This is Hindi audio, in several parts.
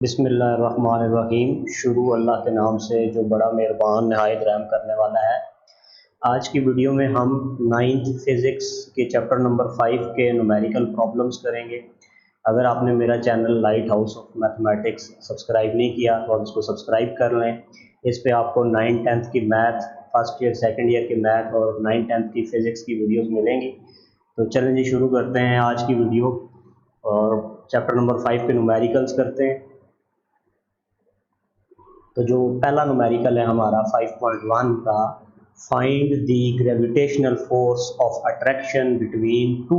बिस्मिल्लाहिर्रहमानिर्रहीम। शुरू अल्लाह के नाम से जो बड़ा मेहरबान नहायत रहम करने वाला है। आज की वीडियो में हम 9th फिज़िक्स के चैप्टर नंबर 5 के न्यूमेरिकल प्रॉब्लम्स करेंगे। अगर आपने मेरा channel light house of mathematics subscribe नहीं किया तो आप इसको सब्सक्राइब कर लें। इस पे आपको 9th-10th की math, first year second year की मैथ और 9th-10th की फ़िज़िक्स की वीडियोज़ मिलेंगी। तो चलें जी, शुरू करते हैं आज की वीडियो और चैप्टर नंबर 5 के न्यूमेरिकल्स करते हैं। तो जो पहला न्यूमेरिकल है हमारा 5.1 का, find the gravitational force of attraction between two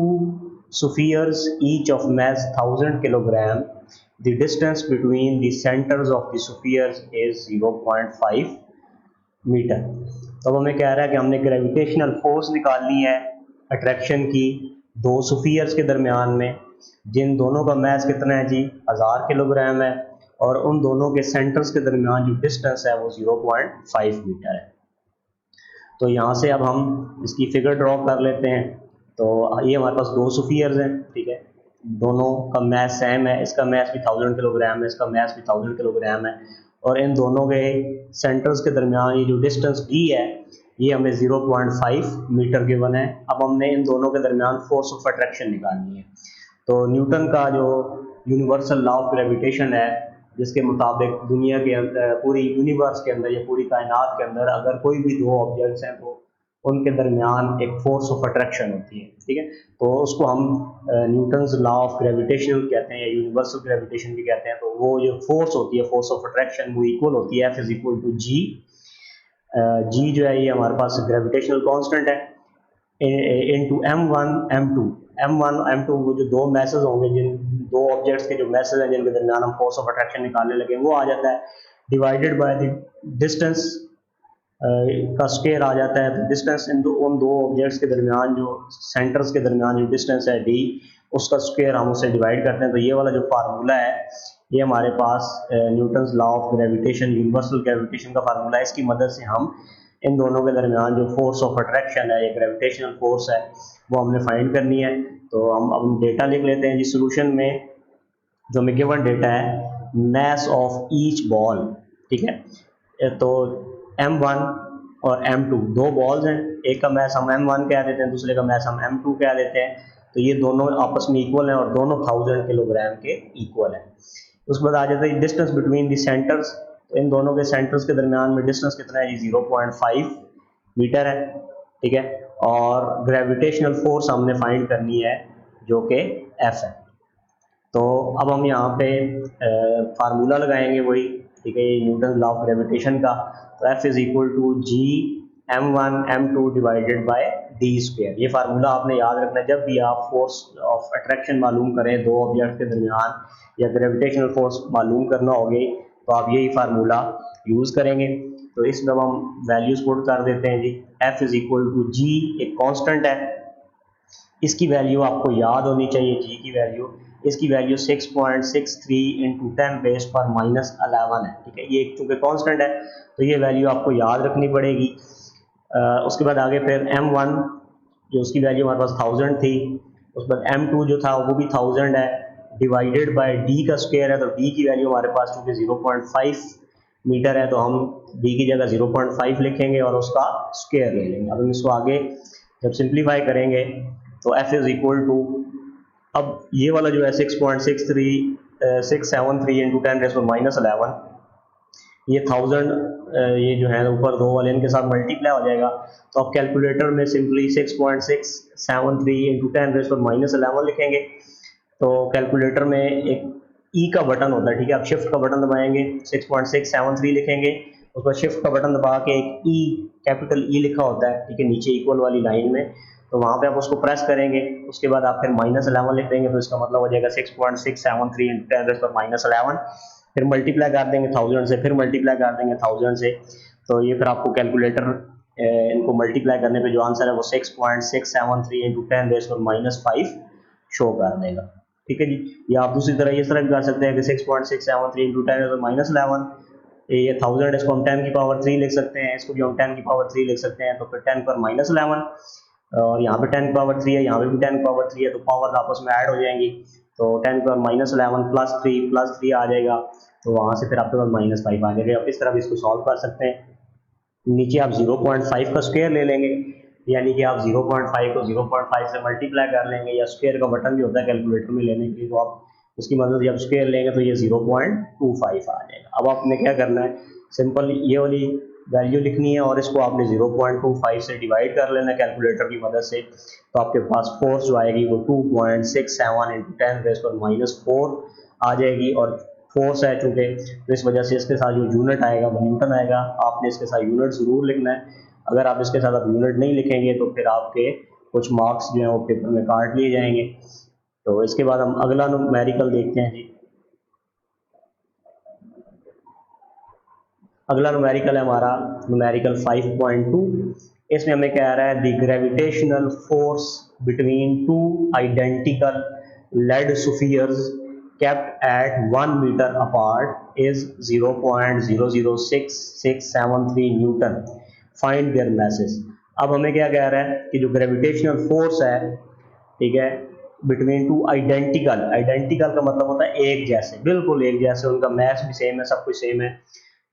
spheres each of mass 1000 kilogram, the distance between the centres of the spheres is 0.5 metre. तो अब हमें कह रहा है कि हमने ग्रेविटेशनल फोर्स निकालनी है अट्रैक्शन की दो स्फीयर्स के दरमियान में, जिन दोनों का मास कितना है जी, 1000 किलोग्राम है, और उन दोनों के सेंटर्स के दरमियान जो डिस्टेंस है वो 0.5 मीटर है। तो यहाँ से अब हम इसकी फिगर ड्रॉ कर लेते हैं। तो ये हमारे पास दो स्फीयर्स हैं, ठीक है, दोनों का मास सेम है, इसका मास भी 1000 किलोग्राम है, इसका मास भी 1000 किलोग्राम है, और इन दोनों के सेंटर्स के दरमियान ये जो डिस्टेंस डी है ये हमें 0.5 मीटर गिवन है। अब हमने इन दोनों के दरमियान फोर्स ऑफ अट्रैक्शन निकालनी है। तो न्यूटन का जो यूनिवर्सल लॉ ऑफ ग्रेविटेशन है, जिसके मुताबिक दुनिया के अंदर, पूरी यूनिवर्स के अंदर या पूरी कायनात के अंदर अगर कोई भी दो ऑब्जेक्ट्स हैं तो उनके दरमियान एक फोर्स ऑफ अट्रैक्शन होती है, ठीक है। तो उसको हम न्यूटन्स लॉ ऑफ ग्रेविटेशन कहते हैं या यूनिवर्सल ग्रेविटेशन भी कहते हैं। तो वो जो फोर्स होती है, फोर्स ऑफ अट्रैक्शन, वो इक्वल होती है F इज इक्वल टू जी। जी जो है ये हमारे पास ग्रेविटेशनल कांस्टेंट है, इनटू M1 M2 वो जो दो मैसेज होंगे, जिन दो ऑब्जेक्ट्स के जो मैसेज हैं जिनके दरमियान हम फोर्स ऑफ अट्रैक्शन निकालने लगे, वो आ जाता है डिवाइडेड बाय द डिस्टेंस का स्क्वायर आ जाता है। तो डिस्टेंस उन दो ऑब्जेक्ट्स के दरमियान, जो सेंटर्स के दरमियान जो डिस्टेंस है डी, उसका स्क्वायर हम उससे डिवाइड करते हैं। तो ये वाला जो फार्मूला है ये हमारे पास Newton's law of gravitation, universal gravitation का फार्मूला है। इसकी मदद से हम इन दोनों के दरमियान जो फोर्स ऑफ अट्रैक्शन है या ग्रेविटेशनल फोर्स है वो हमने फाइंड करनी है। तो हम डेटा लिख लेते हैं जी। सोल्यूशन में जो हमें गिवन डेटा है, मास ऑफ ईच बॉल, ठीक है। तो M1 और M2 दो बॉल्स हैं, एक का मास हम M1 कह देते हैं, दूसरे का मास हम M2 कह देते हैं। तो ये दोनों आपस में इक्वल हैं और दोनों 1000 किलोग्राम के इक्वल हैं। उसके बाद आ जाता है डिस्टेंस बिटवीन द सेंटर्स। तो इन दोनों के सेंटर्स के दरमियान में डिस्टेंस कितना है जी, 0.5 मीटर है, ठीक है। और ग्रेविटेशनल फोर्स हमने फाइंड करनी है जो कि F है। तो अब हम यहाँ पे फार्मूला लगाएंगे वही, ठीक है, न्यूटन लॉ ऑफ ग्रेविटेशन का। तो F is equal to G M1 M2 divided by D square. ये फार्मूला आपने याद रखना है जब भी आप फोर्स ऑफ अट्रैक्शन मालूम करें दो ऑब्जेक्ट के दरमियान या ग्रेविटेशनल फोर्स मालूम करना होगी, तो आप यही फार्मूला यूज़ करेंगे। तो इसमें हम वैल्यूज पुट कर देते हैं जी। F इज इक्वल टू जी एक कांस्टेंट है, इसकी वैल्यू आपको याद होनी चाहिए, जी की वैल्यू, इसकी वैल्यू 6.63 इंटू 10⁻11 है, ठीक है। ये चूँकि कांस्टेंट है तो ये वैल्यू आपको याद रखनी पड़ेगी। उसके बाद आगे फिर M1 जो उसकी वैल्यू हमारे पास 1000 थी, उसके बाद M2 जो था वो भी 1000 है, डिवाइडेड बाय डी का स्क्वायर है। तो डी की वैल्यू हमारे पास चूँकि 0.5 मीटर है तो हम डी की जगह 0.5 लिखेंगे और उसका स्क्वायर ले लेंगे। अब हम इसको आगे जब सिंप्लीफाई करेंगे तो F इज इक्वल टू, अब ये वाला जो है 6.673 इंटू 10⁻11, ये 1000 ये जो है ऊपर दो वाले इनके साथ मल्टीप्लाई हो जाएगा। तो अब कैलकुलेटर में सिंपली 6.673 इंटू 10⁻11 लिखेंगे। तो कैलकुलेटर में एक ई का बटन होता है, ठीक है, आप शिफ्ट का बटन दबाएंगे, 6.673 लिखेंगे, उस पर शिफ्ट का बटन दबा के एक ई, कैपिटल ई लिखा होता है, ठीक है, नीचे इक्वल वाली लाइन में, तो वहाँ पे आप उसको प्रेस करेंगे। उसके बाद आप फिर -11 लिख देंगे, तो इसका मतलब हो जाएगा 6.673 इंटू 10⁻11, फिर मल्टीप्लाई कर देंगे 1000 से, फिर मल्टीप्लाई कर देंगे 1000 से। तो ये फिर आपको कैलकुलेटर इनको मल्टीप्लाई करने पे जो आंसर है वो 6.673 इंटू 10⁻5 शो कर देगा, ठीक है जी। या आप दूसरी तरह इस तरह भी कर सकते हैं कि 6.673 इंटू 10⁻11, ये 1000 इसको हम 10 की पावर 3 लिख सकते हैं, इसको भी हम 10 की पावर 3 लिख सकते हैं। तो फिर 10 पर -11 और यहाँ पे 10 की पावर 3 है, यहाँ पे भी 10 की पावर 3 है, तो पावर आपस में ऐड हो जाएंगी। तो 10 पर -11 +3 आ जाएगा, तो वहाँ से फिर आपके पास -5 आ जाएगा। आप इस तरह भी इसको सॉल्व कर सकते हैं। नीचे आप 0.5 का स्क्वायर ले लेंगे, यानी कि आप 0.5 को 0.5 से मल्टीप्लाई कर लेंगे, या स्क्वायर का बटन भी होता है कैलकुलेटर में लेने के लिए, तो आप उसकी मदद से जब स्क्वायर लेंगे तो ये 0.25 आ जाएगा। अब आपने क्या करना है, सिंपल ये वाली वैल्यू लिखनी है और इसको आपने 0.25 से डिवाइड कर लेना है कैलकुलेटर की मदद से, तो आपके पास फोर्स जो आएगी वो 2.67 इंटू 10⁻⁴ आ जाएगी। और फोर्स है चूँकि, तो इस वजह से इसके साथ जो यूनिट आएगा वो न्यूटन आएगा। आपने इसके साथ यूनिट ज़रूर लिखना है। अगर आप इसके साथ आप यूनिट नहीं लिखेंगे तो फिर आपके कुछ मार्क्स जो हैं वो पेपर में काट लिए जाएंगे। तो इसके बाद हम अगला न्यूमेरिकल देखते हैं जी। अगला न्यूमेरिकल है हमारा न्यूमेरिकल 5.2। इसमें हमें कह रहा है the gravitational force between two identical lead spheres kept at 1 meter apart is 0.006673 newton. Find their masses। अब हमें क्या कह रहा है कि जो ग्रेविटेशनल फोर्स है, ठीक है, बिटवीन टू आइडेंटिकल, आइडेंटिकल का मतलब होता है एक जैसे, बिल्कुल एक जैसे, उनका मैस भी सेम है, सब कुछ सेम है।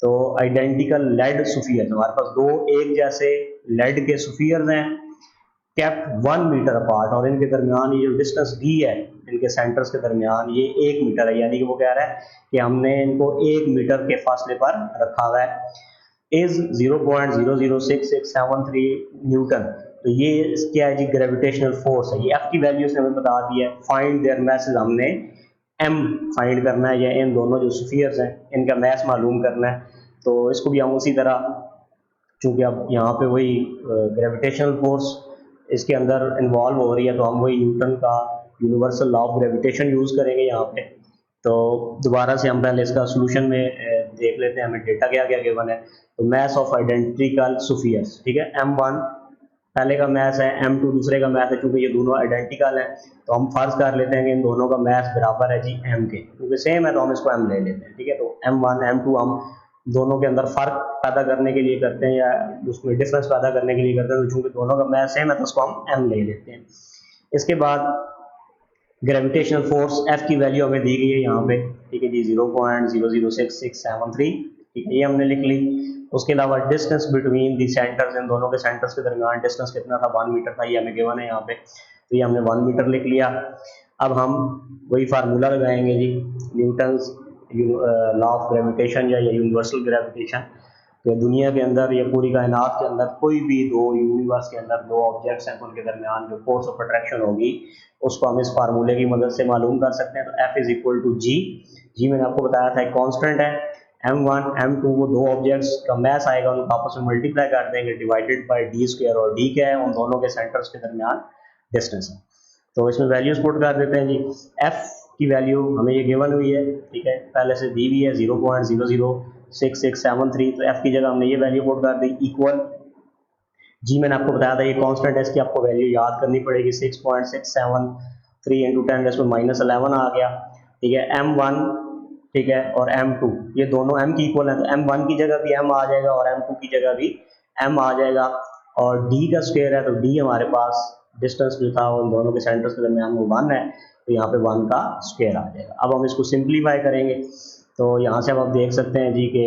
तो आइडेंटिकल लेड स्फीयर्स, हमारे पास दो एक जैसे लेड के स्फीयर्स हैं, केप्ट 1 मीटर अपार्ट, और इनके दरमियान ये जो डिस्टेंस डी है इनके सेंटर्स के दरमियान ये 1 मीटर है, यानी कि वो कह रहा है कि हमने इनको 1 मीटर के फासले पर रखा हुआ है। Is 0.006673 Newton. तो ये क्या है जी, ग्रेविटेशनल फोर्स है। ये एफ की वैल्यू उसने हमें बता दी है। फाइंड देयर मैसेज, हमने एम फाइंड करना है, या इन दोनों जो स्फीयर्स हैं इनका मैस मालूम करना है। तो इसको भी हम उसी तरह, चूँकि अब यहाँ पे वही ग्रेविटेशनल फोर्स इसके अंदर इन्वॉल्व हो रही है, तो हम वही न्यूटन का universal law of gravitation use करेंगे यहाँ पे। तो दोबारा से हम पहले इसका सोल्यूशन में देख लेते हैं हमें डेटा क्या क्या गिवन है। तो मैस ऑफ आइडेंटिकल स्फीयर्स, ठीक है, m1 पहले का मैस है, m2 दूसरे का मैस है। चूँकि ये दोनों आइडेंटिकल हैं तो हम फर्ज कर लेते हैं कि इन दोनों का मैस बराबर है जी m के, क्योंकि सेम है तो हम इसको m ले लेते हैं, ठीक है। तो m1 m2 हम दोनों के अंदर फर्क पैदा करने के लिए करते हैं, या उसमें डिफरेंस पैदा करने के लिए करते हैं। तो चूंकि दोनों का मैस सेम है तो उसको हम m ले लेते हैं। इसके बाद ग्रेविटेशनल फोर्स F की वैल्यू हमें दी गई है यहाँ पे, ठीक है जी, 0.006673, ठीक है, ये हमने लिख ली। उसके अलावा डिस्टेंस बिटवीन दी सेंटर्स, इन दोनों के सेंटर्स के दरमियान डिस्टेंस कितना था, 1 मीटर था, ये हमें गिवन है यहाँ पे, तो ये हमने 1 मीटर लिख लिया। अब हम वही फार्मूला लगाएंगे जी, न्यूटन्स लॉ ऑफ ग्रेविटेशन या यूनिवर्सल ग्रेविटेशन। तो दुनिया के अंदर या पूरी कायनात के अंदर कोई भी दो यूनिवर्स के अंदर दो ऑब्जेक्ट्स हैं तो उनके दरमियान जो फोर्स ऑफ अट्रैक्शन होगी उसको हम इस फार्मूले की मदद से मालूम कर सकते हैं। तो F इज इक्वल टू जी, जी मैंने आपको बताया था एक कांस्टेंट है। m1 m2 वो दो ऑब्जेक्ट्स का मैस आएगा, उनको आपस में मल्टीप्लाई कर देंगे, डिवाइडेड बाय डी स्क्वायर, और डी क्या है, उन दोनों के सेंटर्स के दरमियान डिस्टेंस है। तो इसमें वैल्यूज पुट कर देते हैं जी। F की वैल्यू हमें ये गिवन हुई है, ठीक है, पहले से दी हुई है 0.006673, तो F की जगह हमने ये वैल्यू पुट कर दी, इक्वल जी मैंने आपको बताया था ये कांस्टेंट है, इसकी आपको वैल्यू याद करनी पड़ेगी, 6.673 इंटू 10⁻11 आ गया, ठीक है। m1, ठीक है, और m2 ये दोनों m की इक्वल है, तो m1 की जगह भी m आ जाएगा और m2 की जगह भी m आ जाएगा, और d का स्क्वायर है तो d हमारे पास डिस्टेंस जो था उन दोनों के सेंटर्स के दरमियान वो 1 है, तो यहाँ पे 1 का स्क्वायर आ जाएगा। अब हम इसको सिंप्लीफाई करेंगे, तो यहाँ से अब आप देख सकते हैं जी कि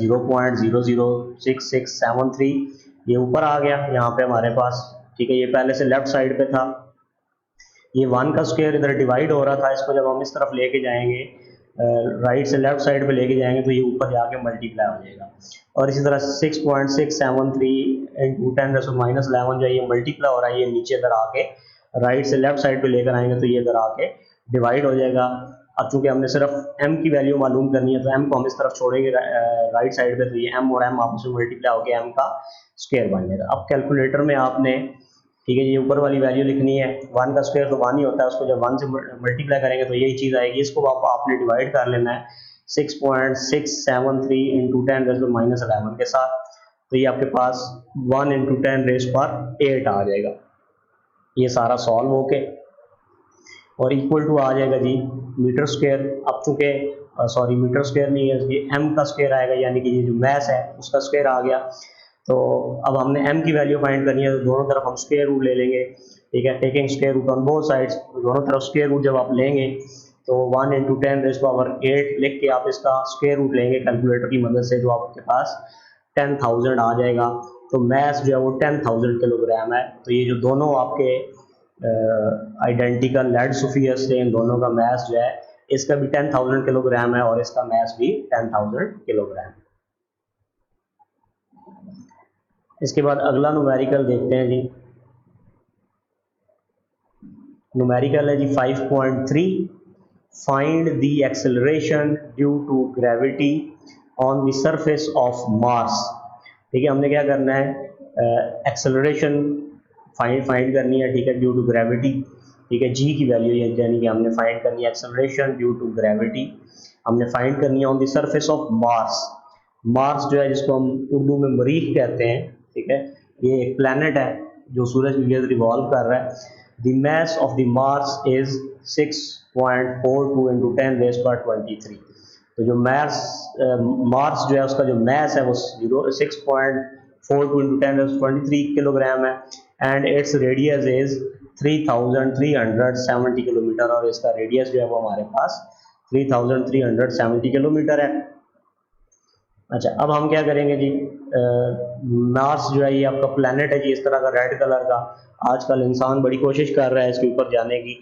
0.006673 ये ऊपर आ गया यहाँ पे हमारे पास, ठीक है, ये पहले से लेफ्ट साइड पे था, ये 1 का स्क्वायर इधर डिवाइड हो रहा था, इसको जब हम इस तरफ लेके जाएंगे, राइट से लेफ्ट साइड पे लेके जाएंगे तो ये ऊपर जाके मल्टीप्लाई हो जाएगा। और इसी तरह 6.673 इंटू 10⁻11 जो है ये मल्टीप्लाई हो रहा है, ये नीचे इधर आके राइट से लेफ्ट साइड पे लेकर आएंगे तो ये इधर आके डिवाइड हो जाएगा। अब चूंकि हमने सिर्फ m की वैल्यू मालूम करनी है तो m को हम इस तरफ छोड़ेंगे राइट साइड पे, तो ये m और m आपस में मल्टीप्लाई होकर m का स्क्वायर बन जाएगा। अब कैलकुलेटर में आपने, ठीक है, ये ऊपर वाली वैल्यू लिखनी है, 1 का स्क्वायर तो 1 ही होता है, उसको जब 1 से मल्टीप्लाई करेंगे तो यही चीज़ आएगी, इसको आपने डिवाइड कर लेना है 6.673 इंटू 10⁻11 के साथ, तो ये आपके पास 1 इंटू 10⁸ आ जाएगा। ये सारा सॉल्व होके और इक्वल टू आ जाएगा जी मीटर स्क्वायर। अब चूँकि सॉरी मीटर स्क्वायर नहीं है, ये m का स्क्वायर आएगा, यानी कि ये जो मैस है उसका स्क्वायर आ गया। तो अब हमने m की वैल्यू फाइंड करनी है, तो दोनों तरफ हम स्क्वायर रूट ले लेंगे, ठीक है, taking square root on both sides. दोनों तरफ स्क्वायर रूट जब आप लेंगे तो 1 इंटू 10⁸ लिख के आप इसका स्क्वायर रूट लेंगे कैलकुलेटर की मदद से, जो आपके पास 10,000 आ जाएगा। तो मैथ जो है वो 10,000 किलोग्राम है। तो ये जो दोनों आपके आइडेंटिकल लेड सुफियर्स थे, इन दोनों का मैथ जो है इसका भी 10,000 किलोग्राम है और इसका मैथ भी 10,000 किलोग्राम। इसके बाद अगला न्यूमेरिकल देखते हैं जी। न्यूमेरिकल है जी 5.3, find the acceleration due to gravity on the surface of Mars. ठीक है, हमने क्या करना है, एक्सेलरेशन फाइंड करनी है, ठीक है, ड्यू टू ग्रेविटी। ठीक है, जी की वैल्यू यानी कि हमने फाइंड करनी है एक्सेलरेशन ड्यू टू ग्रेविटी, हमने फाइंड करनी है on the surface of Mars. Mars जो है जिसको हम उर्दू में मरीख कहते हैं, ठीक है, ये एक प्लैनेट है जो सूरज के गिर्द रिवॉल्व कर रहा है। The mass of the Mars is 6.42 into 10⁻23। तो जो मार्स जो है उसका जो मास है वो 6.42 इंटू 10⁻23 किलोग्राम है, and its radius is 3,370 kilometre, और इसका रेडियस जो है वो हमारे पास 3,370 किलोमीटर है। अच्छा, अब हम क्या करेंगे जी, मार्स जो है ये आपका प्लैनेट है जी, इस तरह का रेड कलर का। आजकल इंसान बड़ी कोशिश कर रहा है इसके ऊपर जाने की।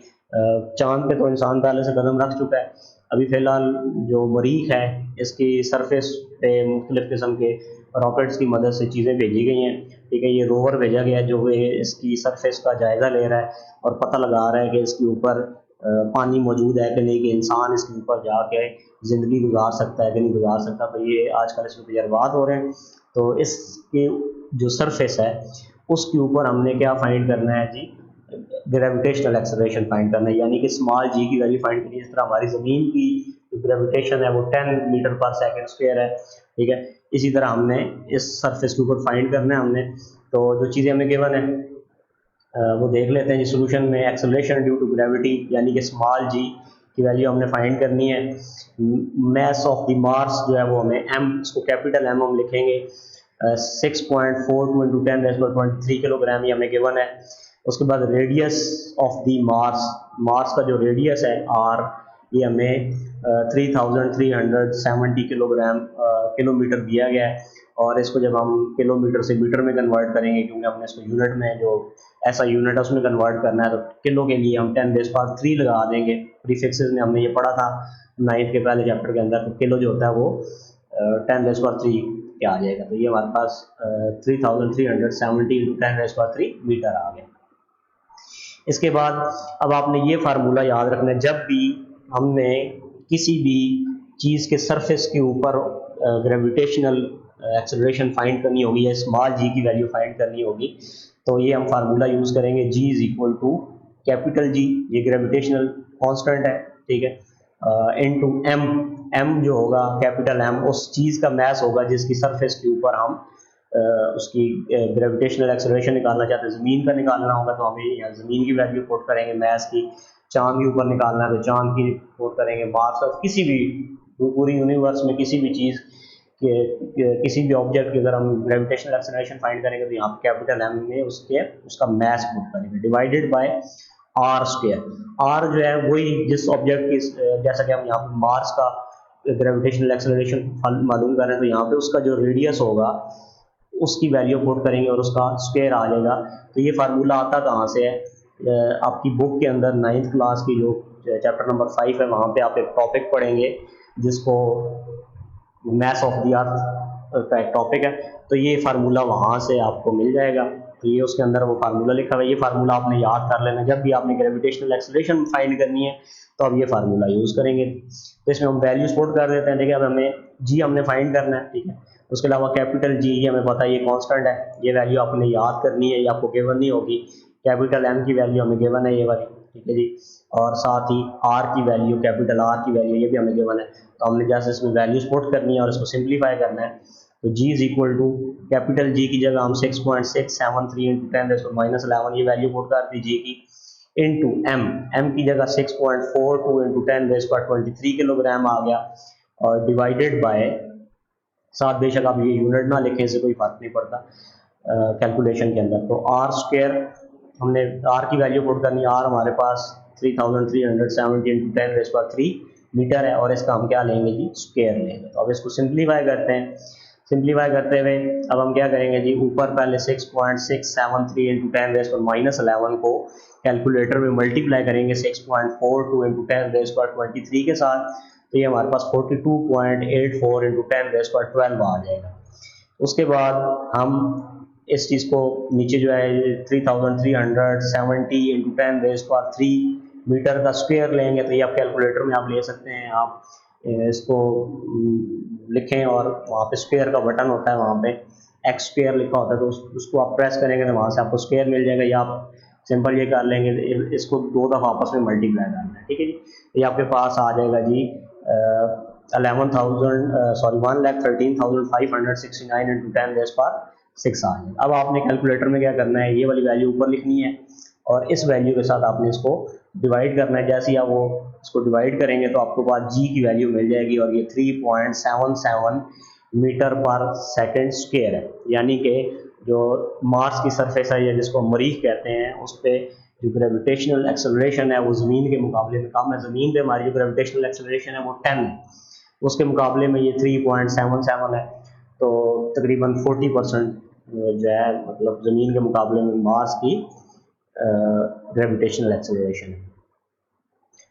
चांद पे तो इंसान पहले से कदम रख चुका है। अभी फ़िलहाल जो मरीख है इसकी सरफेस पे मुख्तलिफ़ किस्म के रॉकेट्स की मदद से चीज़ें भेजी गई हैं। ठीक है, ये रोवर भेजा गया है जो इसकी सरफेस का जायज़ा ले रहा है और पता लगा रहा है कि इसके ऊपर पानी मौजूद है कि नहीं, कि इंसान इसके ऊपर जाके ज़िंदगी गुजार सकता है कि नहीं गुजार सकता। तो ये आजकल इसमें तजर्बात हो रहे हैं। तो इसके जो सरफेस है उसके ऊपर हमने क्या फाइंड करना है जी, ग्रेविटेशनल एक्सेलरेशन फाइंड करना है, यानी कि स्मॉल जी की वैल्यू फाइंड करनी है। इस तरह हमारी ज़मीन की जो ग्रेविटेशन है वो 10 मीटर पर सेकेंड स्क्वायर है। ठीक है, इसी तरह हमने इस सरफेस के ऊपर फाइंड करना है हमने। तो जो चीज़ें हमें गिवन है वो देख लेते हैं जी। सोल्यूशन में एक्सेलरेशन ड्यू टू ग्रेविटी यानी कि स्मॉल जी की वैल्यू हमने फाइंड करनी है। मास ऑफ द मार्स जो है वो हमें एम, इसको कैपिटल एम हम लिखेंगे, 6.42 इंटू 10⁻23 किलोग्राम ये हमें गिवन है। उसके बाद रेडियस ऑफ द मार्स का जो रेडियस है आर, ये हमें 3,370 किलोमीटर दिया गया है। और इसको जब हम किलोमीटर से मीटर में कन्वर्ट करेंगे, क्योंकि हमने इसको यूनिट में जो ऐसा यूनिट है उसमें कन्वर्ट करना है, तो किलो के लिए हम 10⁻³ लगा देंगे। प्रीफिक्सेस में हमने ये पढ़ा था 9th के पहले चैप्टर के अंदर। तो किलो जो होता है वो 10⁻³ के आ जाएगा। तो ये हमारे पास 3,370 इंटू 10⁻³ मीटर आ गया। इसके बाद अब आपने ये फार्मूला याद रखना है, जब भी हमने किसी भी चीज़ के सरफेस के ऊपर ग्रेविटेशनल एक्सेलरेशन फाइंड करनी होगी या स्मॉल जी की वैल्यू फाइंड करनी होगी, तो ये हम फार्मूला यूज़ करेंगे, G is equal to capital G, ये ग्रेविटेशनल कांस्टेंट है, ठीक है, इनटू m जो होगा कैपिटल M उस चीज़ का मास होगा जिसकी सरफेस के ऊपर हम उसकी ग्रेविटेशनल एक्सेलरेशन निकालना चाहते हैं। ज़मीन का निकालना होगा तो हमें यहाँ ज़मीन की वैल्यू पुट करेंगे मास की। चांद के ऊपर निकालना है तो चांद की पुट करेंगे। मार्स और किसी भी पूरी यूनिवर्स में किसी भी चीज़ किसी भी ऑब्जेक्ट की अगर हम ग्रेविटेशनल एक्सेलरेशन फाइंड करेंगे तो यहाँ पे कैपिटल M में उसका मास पुट करेंगे, divided by r square. r जो है वही जिस ऑब्जेक्ट की, जैसा कि हम यहाँ पे मार्स का ग्रेविटेशनल एक्सेलरेशन मालूम कर रहे हैं, तो यहाँ पे उसका जो रेडियस होगा उसकी वैल्यू पुट करेंगे और उसका स्क्वायर आ जाएगा। तो ये फार्मूला आता कहाँ से है, आपकी बुक के अंदर 9th क्लास की जो चैप्टर नंबर 5 है वहाँ पे आप एक टॉपिक पढ़ेंगे जिसको मास ऑफ द अर्थ का एक टॉपिक है। तो ये फार्मूला वहाँ से आपको मिल जाएगा। तो ये उसके अंदर वो फार्मूला लिखा हुआ है, ये फार्मूला आपने याद कर लेना। जब भी आपने ग्रेविटेशनल एक्सेलरेशन फाइंड करनी है तो अब ये फार्मूला यूज़ करेंगे। तो इसमें हम वैल्यूज पुट कर देते हैं। देखिए, अब हमें जी हमने फाइंड करना है, ठीक है। उसके अलावा कैपिटल जी हमें पता है ये कांस्टेंट है, ये वैल्यू आपने याद करनी है, ये आपको गिवन नहीं होगी। कैपिटल एम की वैल्यू हमें गिवन है ये वाली, ठीक है जी। और साथ ही आर की वैल्यू, कैपिटल आर की वैल्यू ये भी हमें गिवन है। तो हमने जैसे इसमें वैल्यूज पुट करनी है और इसको सिंप्लीफाई करना है। तो g is equal to capital जी की जगह हम 6.673 इंटू 10⁻11 ये वैल्यू पुट कर दी जी की, इंटू एम की जगह 6.42 इंटू 10⁻23 किलोग्राम आ गया, और डिवाइडेड बाय, साथ बेशक आप ये यूनिट ना लिखें, इससे कोई फर्क नहीं पड़ता कैलकुलेशन के अंदर। तो आर स्क्वायर, हमने आर की वैल्यू पुट करनी है, आर हमारे पास 3370 इंटू 10⁻³ मीटर है और इसका हम क्या लेंगे जी, स्क्वायर लेंगे। तो अब इसको सिंप्लीफाई करते हैं। सिंप्लीफाई करते हुए अब हम क्या करेंगे जी, ऊपर पहले 6.673 इंटू 10⁻11 को कैलकुलेटर में मल्टीप्लाई करेंगे 6.42 इंटू 10⁻23 के साथ, तो ये हमारे पास 42.84 इंटू 10⁻12 आ जाएगा। उसके बाद हम इस चीज़ को नीचे जो है 3370 इंटू 10⁻³ मीटर का स्क्वायर लेंगे, तो ये आप कैलकुलेटर में आप ले सकते हैं। आप इसको लिखें और वहाँ पे स्क्वायर का बटन होता है, वहाँ पे एक्स स्क्वायर लिखा होता है, तो उसको आप प्रेस करेंगे तो वहाँ से आपको स्क्वायर मिल जाएगा। या आप सिंपल ये कर लेंगे, इसको 2 दफ़ा आपस में मल्टीप्लाई करना है, ठीक है जी। ये आपके पास आ जाएगा जी 1,13,569 इंटू 10⁻6 आ जाएगा। अब आपने कैलकुलेटर में क्या करना है, ये वाली वैल्यू ऊपर लिखनी है और इस वैल्यू के साथ आपने इसको डिवाइड करना है। जैसे ही आप वो इसको डिवाइड करेंगे तो आपको पास जी की वैल्यू मिल जाएगी और ये 3.77 मीटर पर सेकेंड स्क्वायर है। यानी कि जो मार्स की सरफेस है या जिसको मरीख कहते हैं, उस पर जो ग्रेविटेशनल एक्सेलरेशन है वो ज़मीन के मुकाबले में कम है। ज़मीन पे हमारी जो ग्रेविटेशनल एक्सेलरेशन है वो 10 है, उसके मुकाबले में ये 3.77 है। तो तकरीबन 40% जो है मतलब ज़मीन के मुकाबले में मार्स की ग्रेविटेशनल एक्सेलरेशन है।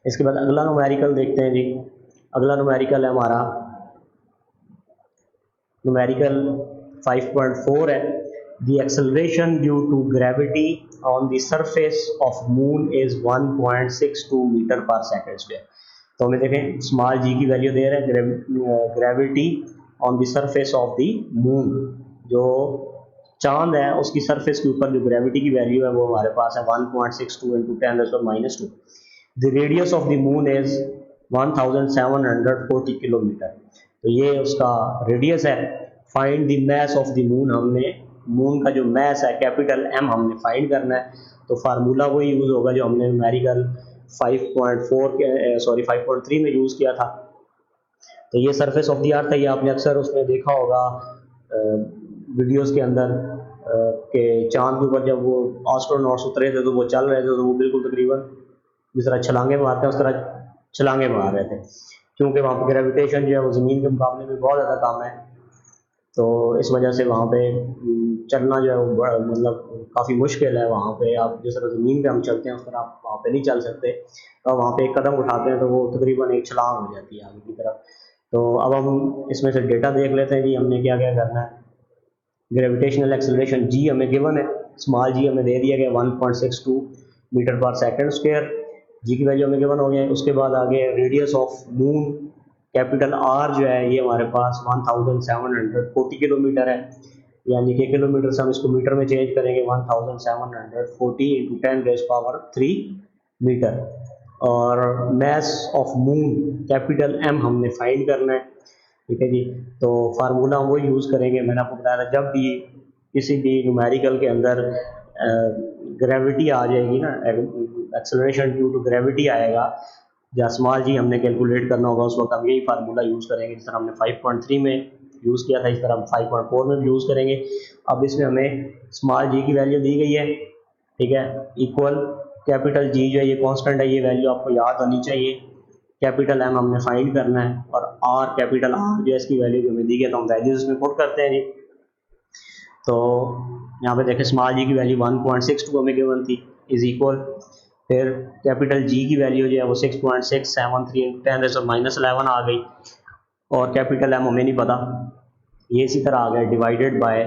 इसके बाद अगला न्यूमेरिकल देखते हैं जी। अगला न्यूमेरिकल है हमारा न्यूमेरिकल 5.4 है। The acceleration due to gravity on the surface of moon is 1.62 metre पर सेकेंड स्क्वायर। तो हमें देखें स्मॉल जी की वैल्यू दे रहे हैं, gravity on the surface of the moon, जो चांद है उसकी सरफेस के ऊपर जो ग्रेविटी की वैल्यू है वो हमारे पास है 1.62 into 10⁻²। The radius of the moon is 1740 kilometre, तो ये उसका रेडियस है। Find the mass of the moon, हमने मून का जो मास है कैपिटल एम हमने फाइंड करना है। तो फार्मूला वही यूज़ होगा जो हमने न्यूमेरिकल 5.3 में यूज़ किया था। तो ये सरफेस ऑफ द अर्थ है, ये आपने अक्सर उसमें देखा होगा वीडियोस के अंदर कि चांद के ऊपर जब वो एस्ट्रोनॉट्स उतरे थे तो वो चल रहे थे, तो वो बिल्कुल तकरीबन जिस तरह छलांगे मारते हैं उस तरह छलांगे मार रहे थे, क्योंकि वहाँ पर ग्रेविटेशन जो है वो ज़मीन के मुकाबले में बहुत ज़्यादा कम है। तो इस वजह से वहाँ पे चलना जो है वो मतलब काफ़ी मुश्किल है। वहाँ पे आप जिस तरह ज़मीन पे हम चलते हैं उस तरह आप वहाँ पे नहीं चल सकते, और वहाँ पे एक कदम उठाते हैं तो वो तकरीबन एक छलांग हो जाती है आगे की तरफ। तो अब हम इसमें से डेटा देख लेते हैं जी, हमने क्या क्या करना है। ग्रेविटेशनल एक्सेलरेशन जी हमें गिवन है, स्मॉल जी हमें दे दिया गया 1.62 मीटर पर सेकेंड स्क्वायर, जी की वैल्यू हमें गिवन हो गया। उसके बाद आगे radius of moon capital R जो है ये हमारे पास 1740 किलोमीटर है, यानी कि किलोमीटर से हम इसको मीटर में चेंज करेंगे 1740 इंटू 10⁻³ मीटर। और mass of moon capital M हमने फाइंड करना है, ठीक है जी। तो फार्मूला हम वो यूज़ करेंगे, मैंने आपको बताया था जब भी किसी भी न्यूमेरिकल के अंदर ग्रेविटी आ जाएगी ना, एक्सेलरेशन ड्यू टू ग्रेविटी आएगा, या स्मॉल जी हमने कैलकुलेट करना होगा, उस वक्त हम यही फार्मूला यूज़ करेंगे। जिस तरह हमने 5.3 में यूज़ किया था इस तरह हम 5.4 में भी यूज़ करेंगे। अब इसमें हमें स्मॉल जी की वैल्यू दी गई है, ठीक है, इक्वल कैपिटल जी जो है ये कांस्टेंट है, ये वैल्यू आपको याद होनी चाहिए। कैपिटल एम हमने फाइंड करना है और आर कैपिटल आर जो है इसकी वैल्यू हमें दी गई, तो हम वैल्यूज इसमें पुट करते हैं जी। तो यहाँ पे देखें स्मॉल जी की वैल्यू 1.62 हमें गिवन थी, इज इक्वल, फिर कैपिटल जी की वैल्यू जो है वो 6.673 10⁻11 आ गई, और कैपिटल एम हमें नहीं पता, ये इसी तरह आ गया डिवाइडेड बाय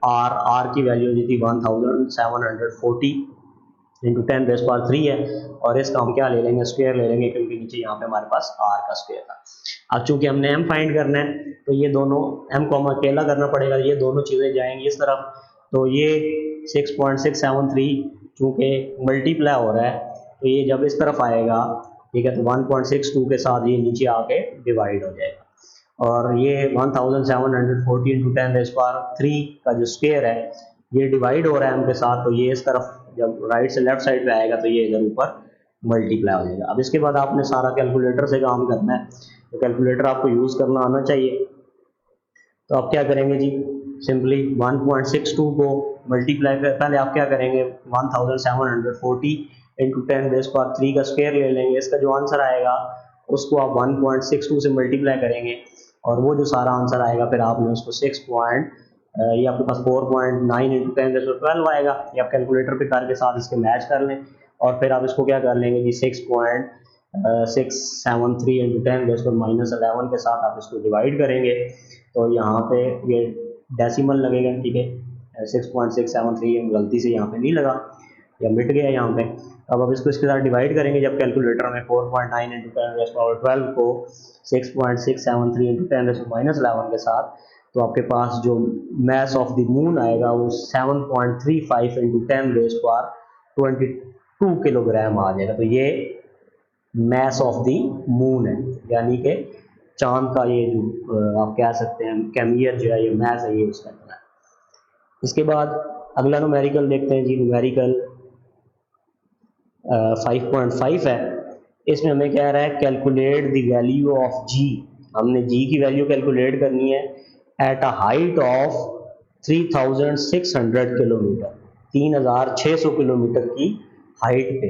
आर, आर की वैल्यू दी थी 1740 इंटू 10⁻³ है, और इसका हम क्या ले लेंगे, स्क्वायर ले लेंगे, क्योंकि नीचे यहाँ पे हमारे पास आर का स्क्वायर था। अब चूंकि हमने एम फाइंड करना है तो ये दोनों एम को हमें अकेला करना पड़ेगा, ये दोनों चीज़ें जाएंगी इस तरफ, तो ये 6.673 चूँकि मल्टीप्लाई हो रहा है तो ये जब इस तरफ आएगा, ठीक है, तो 1.62 के साथ ये नीचे आके डिवाइड हो जाएगा, और ये 1740 इंटू 10⁻³ का जो स्क्वायर है ये डिवाइड हो रहा है एम के साथ, तो ये इस तरफ जब राइट से लेफ्ट साइड पे आएगा तो ये इधर ऊपर मल्टीप्लाई हो जाएगा। अब इसके बाद आपने सारा कैलकुलेटर से काम करना है, तो कैलकुलेटर आपको यूज़ करना आना चाहिए। तो आप क्या करेंगे जी, सिंपली 1.62 को मल्टीप्लाई कर, पहले आप क्या करेंगे 1740 इंटू 10⁻³ का स्क्वायर ले लेंगे। इसका जो आंसर आएगा उसको आप 1.62 से मल्टीप्लाई करेंगे और वो जो सारा आंसर आएगा फिर आपने उसको ये आपके पास 4.9 इंटू 10⁻12 आएगा। ये आप कैलकुलेटर पे करके साथ इसके मैच कर लें और फिर आप इसको क्या कर लेंगे जी 6.673 इंटू 10⁻11 के साथ आप इसको डिवाइड करेंगे तो यहाँ पे ये डेसिमल लगेगा, ठीक है। 6.673 गलती से यहाँ पे नहीं लगा या मिट गया यहाँ पे। अब इसको इसके साथ डिवाइड करेंगे जब कैलकुलेटर में 4.9 इंटू 10⁻12 को 6.673 इंटू 10⁻11 के साथ, तो आपके पास जो मास ऑफ द मून आएगा वो 7.35 इंटू 10⁻22 किलोग्राम आ जाएगा। तो ये मास ऑफ द मून है, यानी कि चांद का ये जो आप कह सकते हैं कैमियर जो है ये मास है, ये उसका है। इसके बाद अगला न्यूमेरिकल देखते हैं जी। न्यूमेरिकल 5.5 है। इसमें हमें कह रहा है कैलकुलेट द वैल्यू ऑफ जी। हमने जी की वैल्यू कैलकुलेट करनी है at a height of 3600 kilometre, 3600 kilometre की हाइट पे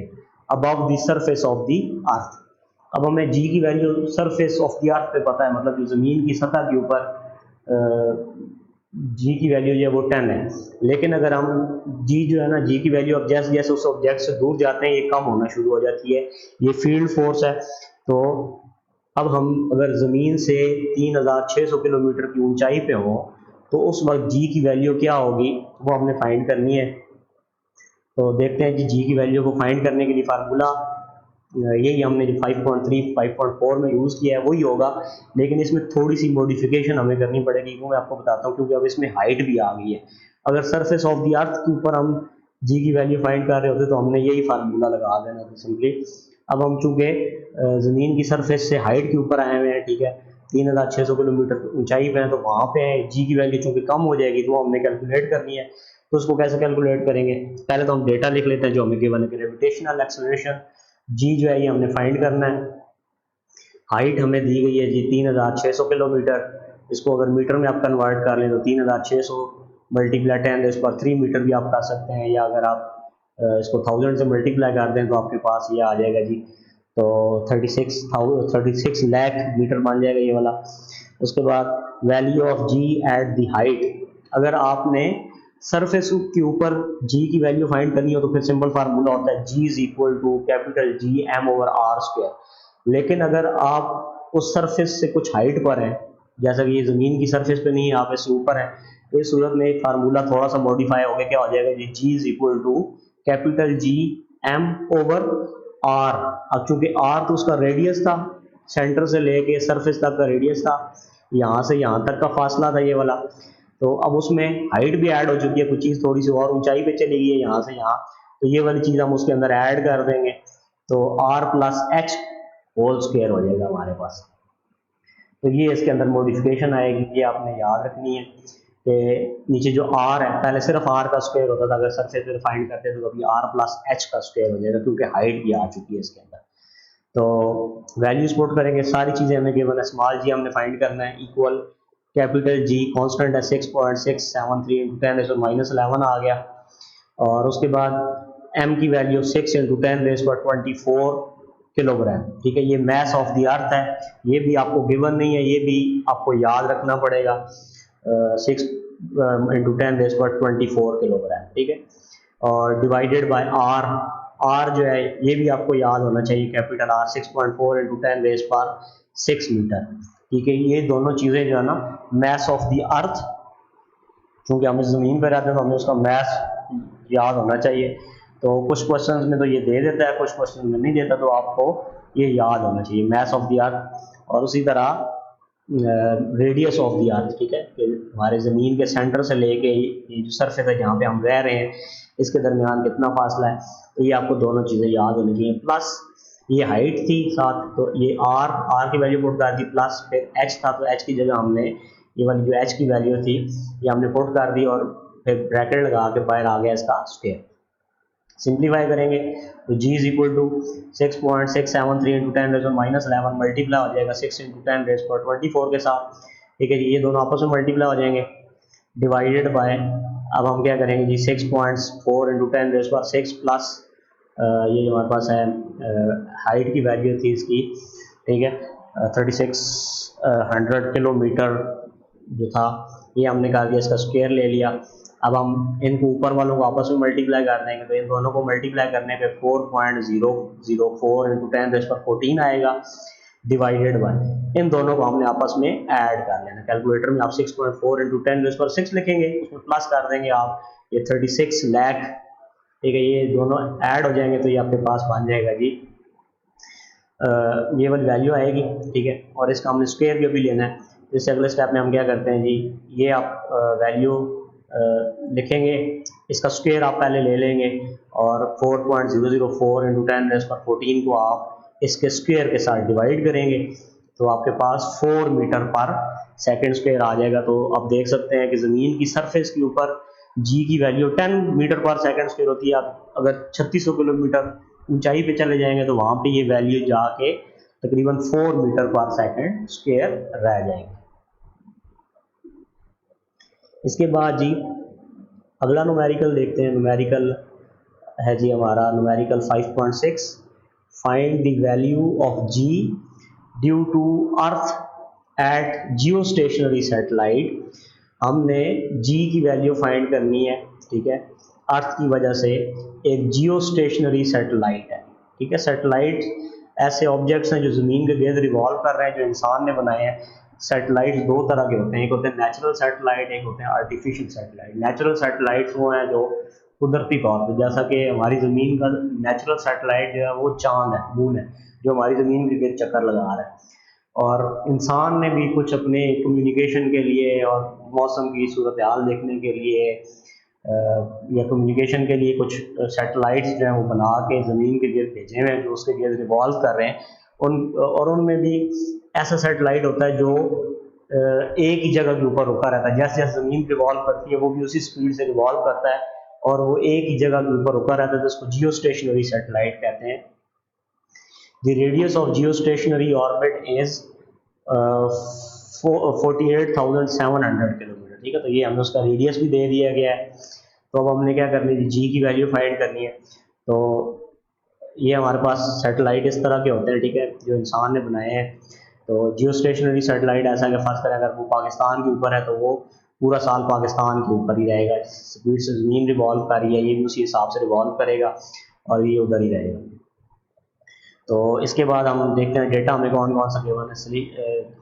above the surface of the अर्थ। अब हमें जी की वैल्यू सरफेस ऑफ द अर्थ पे पता है, मतलब जो ज़मीन की सतह के ऊपर जी की वैल्यू जो है वो 10 है। लेकिन अगर हम जी जो है ना, जी की वैल्यू अब जैसे जैसे उस ऑब्जेक्ट से दूर जाते हैं ये कम होना शुरू हो जाती है, ये फील्ड फोर्स है। तो अब हम अगर ज़मीन से 3600 किलोमीटर की ऊंचाई पे हो तो उस वक्त जी की वैल्यू क्या होगी वो हमने फाइंड करनी है। तो देखते हैं कि जी की वैल्यू को फाइंड करने के लिए फार्मूला यही हमने जो 5.3 5.4 में यूज़ किया है वही होगा, लेकिन इसमें थोड़ी सी मॉडिफिकेशन हमें करनी पड़ेगी। वो मैं आपको बताता हूँ, क्योंकि अब इसमें हाइट भी आ गई है। अगर सरफेस ऑफ द अर्थ के ऊपर हम जी की वैल्यू फाइंड कर रहे होते तो हमने यही फार्मूला लगा देना था सिंपली। अब हम चूँकि ज़मीन की सरफेस से हाइट के ऊपर आए हुए हैं, ठीक है, 3600 किलोमीटर ऊंचाई पे हैं, तो वहाँ पे जी की वैल्यू चूँकि कम हो जाएगी तो हमने कैलकुलेट करनी है। तो उसको कैसे कैलकुलेट करेंगे, पहले तो हम डेटा लिख लेते हैं जो हमें गिवन है। ग्रेविटेशनल एक्सेलरेशन जी जो है ये हमने फाइंड करना है। हाइट हमें दी गई है जी 3600 किलोमीटर। इसको अगर मीटर में आप कन्वर्ट कर लें तो 3600 मल्टीप्लाई 10⁻³ मीटर भी आप कर सकते हैं, या अगर आप इसको 1000 से मल्टीप्लाई कर दें तो आपके पास ये आ जाएगा जी, तो 36 लाख मीटर बन जाएगा ये वाला। उसके बाद value of G at the height, अगर आपने सरफेस के ऊपर जी की वैल्यू फाइंड करनी हो तो फिर सिंपल फार्मूला होता है g is equal to capital G M over are square. लेकिन अगर आप उस सरफेस से कुछ हाइट पर हैं, जैसा कि ये ज़मीन की सरफेस पे नहीं है, आप इससे ऊपर हैं, तो इस सूरत में एक फार्मूला थोड़ा सा मॉडिफाई हो गया, क्या हो जाएगा g is equal to capital G M over R. अब चूंकि आर तो उसका रेडियस था, सेंटर से लेके सरफेस तक का रेडियस था, यहाँ से यहाँ तक का फासला था ये वाला। तो अब उसमें हाइट भी ऐड हो चुकी है, कुछ चीज़ थोड़ी सी और ऊंचाई पे चली गई है यहाँ से यहाँ, तो ये वाली चीज़ हम उसके अंदर ऐड कर देंगे, तो R plus H whole square हो जाएगा हमारे पास। तो ये इसके अंदर मॉडिफिकेशन आएगी, ये आपने याद रखनी है कि नीचे जो आर है पहले सिर्फ आर का स्क्वायर होता था, अगर सरफेस पे फाइंड करते थे तो अभी आर प्लस एच का स्क्वायर हो जाएगा, क्योंकि हाइट भी आ चुकी है इसके अंदर। तो वैल्यूज पुट करेंगे, सारी चीज़ें हमें गिवन है। स्मॉल जी हमने फाइंड करना है इक्वल कैपिटल जी कांस्टेंट है 6.673 इंटू 10⁻11 आ गया, और उसके बाद एम की वैल्यू 6 इंटू 10⁻24 किलोग्राम, ठीक है। ये मास ऑफ द अर्थ है, ये भी आपको गिवन नहीं है, ये भी आपको याद रखना पड़ेगा, 6 इंटू 10⁻24 किलोग्राम, ठीक है। और डिवाइडेड बाय आर, आर जो है ये भी आपको याद होना चाहिए, कैपिटल आर 6.4 इंटू 10⁻6 मीटर, ठीक है। ये दोनों चीज़ें जो है ना मास ऑफ द अर्थ, क्योंकि हम इस ज़मीन पर रहते हैं तो हमें उसका मास याद होना चाहिए। तो कुछ क्वेश्चंस में तो ये दे देता है, कुछ क्वेश्चन में नहीं देता, तो आपको ये याद होना चाहिए मास ऑफ द अर्थ। और उसी तरह रेडियस ऑफ द अर्थ, ठीक है, कि हमारे ज़मीन के सेंटर से लेके ये जो सरफेस है जहाँ पे हम रह रहे हैं इसके दरमियान कितना फासला है, तो ये आपको दोनों चीज़ें याद होनी चाहिए। प्लस ये हाइट थी साथ, तो ये आर की वैल्यू पुट कर दी, प्लस फिर एच था तो एच की जगह हमने ये वाली जो एच की वैल्यू थी ये हमने पुट कर दी, और फिर ब्रैकेट लगा के बाहर आ गया इसका स्क्वायर। सिंप्लीफाई करेंगे तो g is equal to 6.673 into 10⁻11 multiply हो जाएगा 6 इंटू 10⁻24 के साथ, ठीक है जी। ये दोनों आपस में मल्टीप्लाई हो जाएंगे, डिवाइडेड बाय, अब हम क्या करेंगे जी 6.4 इंटू 10⁻6 प्लस ये जो हमारे पास है हाइट की वैल्यू थी इसकी, ठीक है, 3600 किलोमीटर जो था, ये हमने निकाल दिया, इसका स्क्वायर ले लिया। अब हम इनको ऊपर वालों को आपस में मल्टीप्लाई कर देंगे, तो इन दोनों को मल्टीप्लाई करने पे 4.004 इंटू 10⁻14 आएगा, डिवाइडेड बाय इन दोनों को हमने आपस में ऐड कर लेना। कैलकुलेटर में आप 6.4 इंटू 10⁻6 लिखेंगे, उसमें प्लस कर देंगे आप, ये 36 लाख, ठीक है, ये दोनों ऐड हो जाएंगे तो ये आपके पास बन जाएगा जी, ये वाली वैल्यू आएगी, ठीक है। और इसका हमने स्क्वायर भी अभी लेना है। जैसे अगले स्टेप में हम क्या करते हैं जी, ये आप वैल्यू लिखेंगे, इसका स्क्वायर आप पहले ले लेंगे और 4.004 इंटू 10⁻14 को आप इसके स्क्वायर के साथ डिवाइड करेंगे, तो आपके पास 4 मीटर पर सेकेंड स्क्वायर आ जाएगा। तो आप देख सकते हैं कि ज़मीन की सरफेस के ऊपर जी की वैल्यू 10 मीटर पर सेकेंड स्क्वायर होती है। आप अगर 3600 किलोमीटर ऊंचाई पे चले जाएंगे तो वहां पे ये वैल्यू जाके तकरीबन 4 मीटर पर सेकेंड स्क्वायर रह जाएगी। इसके बाद जी अगला न्यूमेरिकल देखते हैं। न्यूमेरिकल है जी हमारा numerical 5.6, find the value of G due to earth at geostationary satellite. हमने जी की वैल्यू फाइंड करनी है, ठीक है, अर्थ की वजह से एक जियो स्टेशनरी सैटेलाइट है, ठीक है। सैटेलाइट ऐसे ऑब्जेक्ट्स हैं जो ज़मीन के गिर्द रिवॉल्व कर रहे हैं, जो इंसान ने बनाए हैं। सैटेलाइट्स दो तरह के होते हैं, एक होते हैं नेचुरल सैटेलाइट, एक होते हैं आर्टिफिशियल सैटेलाइट। नेचुरल सैटेलाइट्स वो हैं जो कुदरती तौर पर, जैसा कि हमारी ज़मीन का नेचुरल सैटेलाइट जो है वो चांद है, मून है, जो हमारी ज़मीन के गिर्द चक्कर लगा रहा है। और इंसान ने भी कुछ अपने कम्युनिकेशन के लिए और मौसम की सूरत हाल देखने के लिए या कम्युनिकेशन के लिए कुछ सैटेलाइट्स जो हैं वो बना के ज़मीन के गिर्द भेजे हुए हैं, जो उसके गिर्द रिवॉल्व कर रहे हैं। और उनमें भी ऐसा सैटेलाइट होता है जो एक ही जगह के ऊपर रुका रहता है। जैसे जैसे ज़मीन रिवॉल्व करती है वो भी उसी स्पीड से रिवॉल्व करता है और वो एक ही जगह के ऊपर रुका रहता है, जिसको जियो स्टेशनरी सैटेलाइट कहते हैं। The radius of geostationary orbit is 48,700 kilometre, ठीक है। तो ये हमें उसका रेडियस भी दे दिया गया है। तो अब हमने क्या करनी है, जी की वैल्यू फाइंड करनी है। तो ये हमारे पास सैटेलाइट इस तरह के होते हैं, ठीक है, जो इंसान ने बनाए हैं। तो जियो स्टेशनरी सैटेलाइट ऐसा कि फर्ज करें अगर वो पाकिस्तान के ऊपर है तो वो पूरा साल पाकिस्तान के ऊपर ही रहेगा। स्पीड से ज़मीन रिवॉल्व कर रही है, ये भी उसी हिसाब से रिवॉल्व करेगा और ये उधर ही रहेगा। तो इसके बाद हम देखते हैं डेटा हमें कौन कौन सा गिवन है।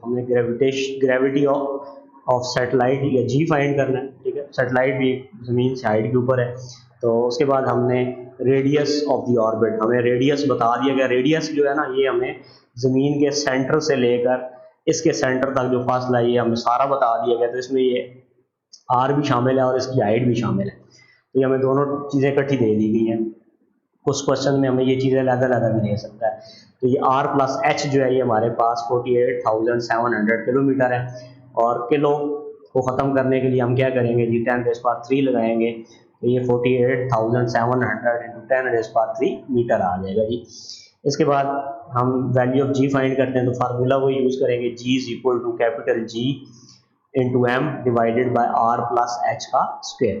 हमने ग्रेविटी ऑफ सैटेलाइट या जी फाइंड करना है, ठीक है। सैटेलाइट भी ज़मीन से हाइट के ऊपर है। तो उसके बाद हमने रेडियस ऑफ द ऑर्बिट, हमें रेडियस बता दिया गया। रेडियस जो है ना, ये हमें ज़मीन के सेंटर से लेकर इसके सेंटर तक जो फासला है ये हमें सारा बता दिया गया। तो इसमें ये आर भी शामिल है और इसकी हाइट भी शामिल है। तो ये हमें दोनों चीज़ें इकट्ठी दे दी गई हैं। कुछ क्वेश्चन में हमें ये चीज़ें अलग-अलग भी दे सकता है। तो ये r प्लस एच जो है ये हमारे पास 48,700 किलोमीटर है। और किलो को ख़त्म करने के लिए हम क्या करेंगे जी, 10⁻³ लगाएंगे, तो ये 48,700 इंटू 10⁻³ मीटर आ जाएगा जी। इसके बाद हम वैल्यू ऑफ जी फाइंड करते हैं, तो फार्मूला वो यूज़ करेंगे, g is equal to capital G into M divided by are plus H का स्क्वायर।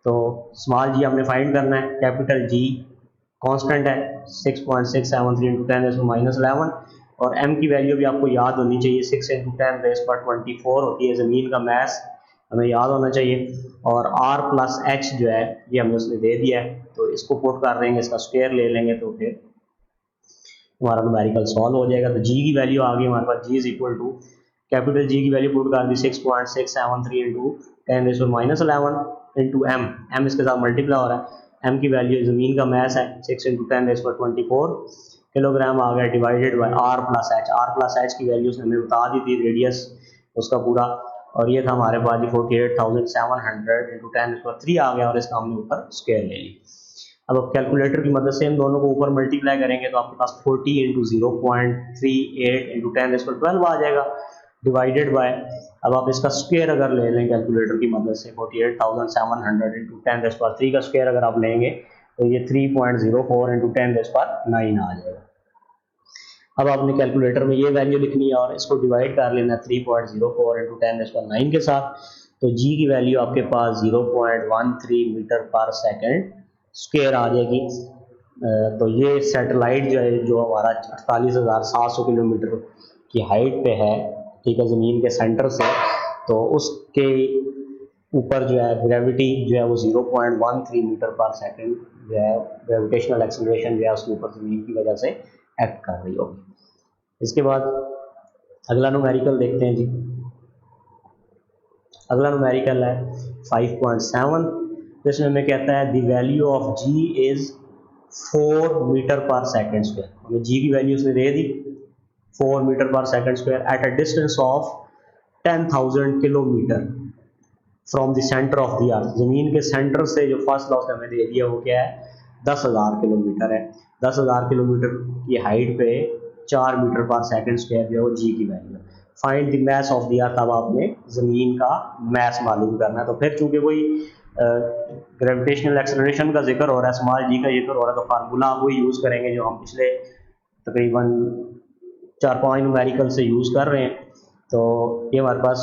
तो स्मॉल जी हमने फाइंड करना है, कैपिटल जी कांस्टेंट है 6.673 इंटू 10⁻11 और m की वैल्यू भी आपको याद होनी चाहिए, 6 इंटू 10⁻24 होती है। ज़मीन का मैस हमें याद होना चाहिए। और r प्लस एच जो है ये हमने उसने दे दिया है, तो इसको पुट कर देंगे, इसका स्क्वायर ले लेंगे, तो फिर हमारा न्यूमेरिकल सॉल्व हो जाएगा। तो जी की वैल्यू आ गई हमारे पास, g is equal to capital जी की वैल्यू पुट कर दी 6.673 इंटू 10⁻11 इंटू एम इसके साथ मल्टीप्लाई हो रहा है। एम की वैल्यू ज़मीन का मैस है 6 इंटू 10⁻24 किलोग्राम आ गया, divided by are plus H. R plus H की वैल्यू उसने हमें बता दी थी, रेडियस उसका पूरा, और ये था हमारे पास 48,700 इंटू 10⁻³ आ गया और इसका हमने ऊपर स्क्वायर ले ली। अब कैलकुलेटर की मदद से इन दोनों को ऊपर मल्टीप्लाई करेंगे तो आपके पास 40 इंटू 0.38 इंटू 10⁻12 आ जाएगा, डिवाइडेड बाय, अब आप इसका स्क्वायर अगर ले लें कैलकुलेटर की मदद से, 48,700 इंटू 10⁻³ का स्क्वायर अगर आप लेंगे तो ये 3.04 इंटू 10⁻9 आ जाएगा। अब आपने कैलकुलेटर में ये वैल्यू लिखनी है और इसको डिवाइड कर लेना 3.04 इंटू 10⁻9 के साथ। तो जी की वैल्यू आपके पास 0.13 मीटर पर सेकेंड स्क्वायर आ जाएगी। तो ये सैटेलाइट जो है, जो हमारा 48,700 किलोमीटर की हाइट पे है, ठीक है, ज़मीन के सेंटर से, तो उसके ऊपर जो है ग्रेविटी जो है वो 0.13 मीटर पर सेकंड जो है ग्रेविटेशनल एक्सेलरेशन जो है उसके ऊपर ज़मीन की वजह से एक्ट कर रही होगी। इसके बाद अगला न्यूमेरिकल देखते हैं जी। अगला न्यूमेरिकल है 5.7। तो इसमें हमें कहता है the value of G is 4 metre per second square. हमें जी की वैल्यू उसने दे दी 4 metre per second square at a distance of 10,000 kilometre from the centre of the earth. ज़मीन के सेंटर से जो फर्स्ट लॉ हमें दे दिया वो क्या है, 10,000 किलोमीटर है। 10,000 किलोमीटर की हाइट पे 4 मीटर पर सेकंड स्क्वायर जो है वो जी की वैल्यू है। Find the mess of the अर्थ। अब आपने ज़मीन का मैस मालूम करना है। तो फिर चूंकि वही ग्रेविटेशनल एक्सेलरेशन का जिक्र हो रहा है, स्मॉल जी का जिक्र हो रहा है, तो फार्मूला वही यूज़ करेंगे जो हम पिछले तकरीबन 4-5 न्यूमेरिकल से यूज़ कर रहे हैं। तो ये हमारे पास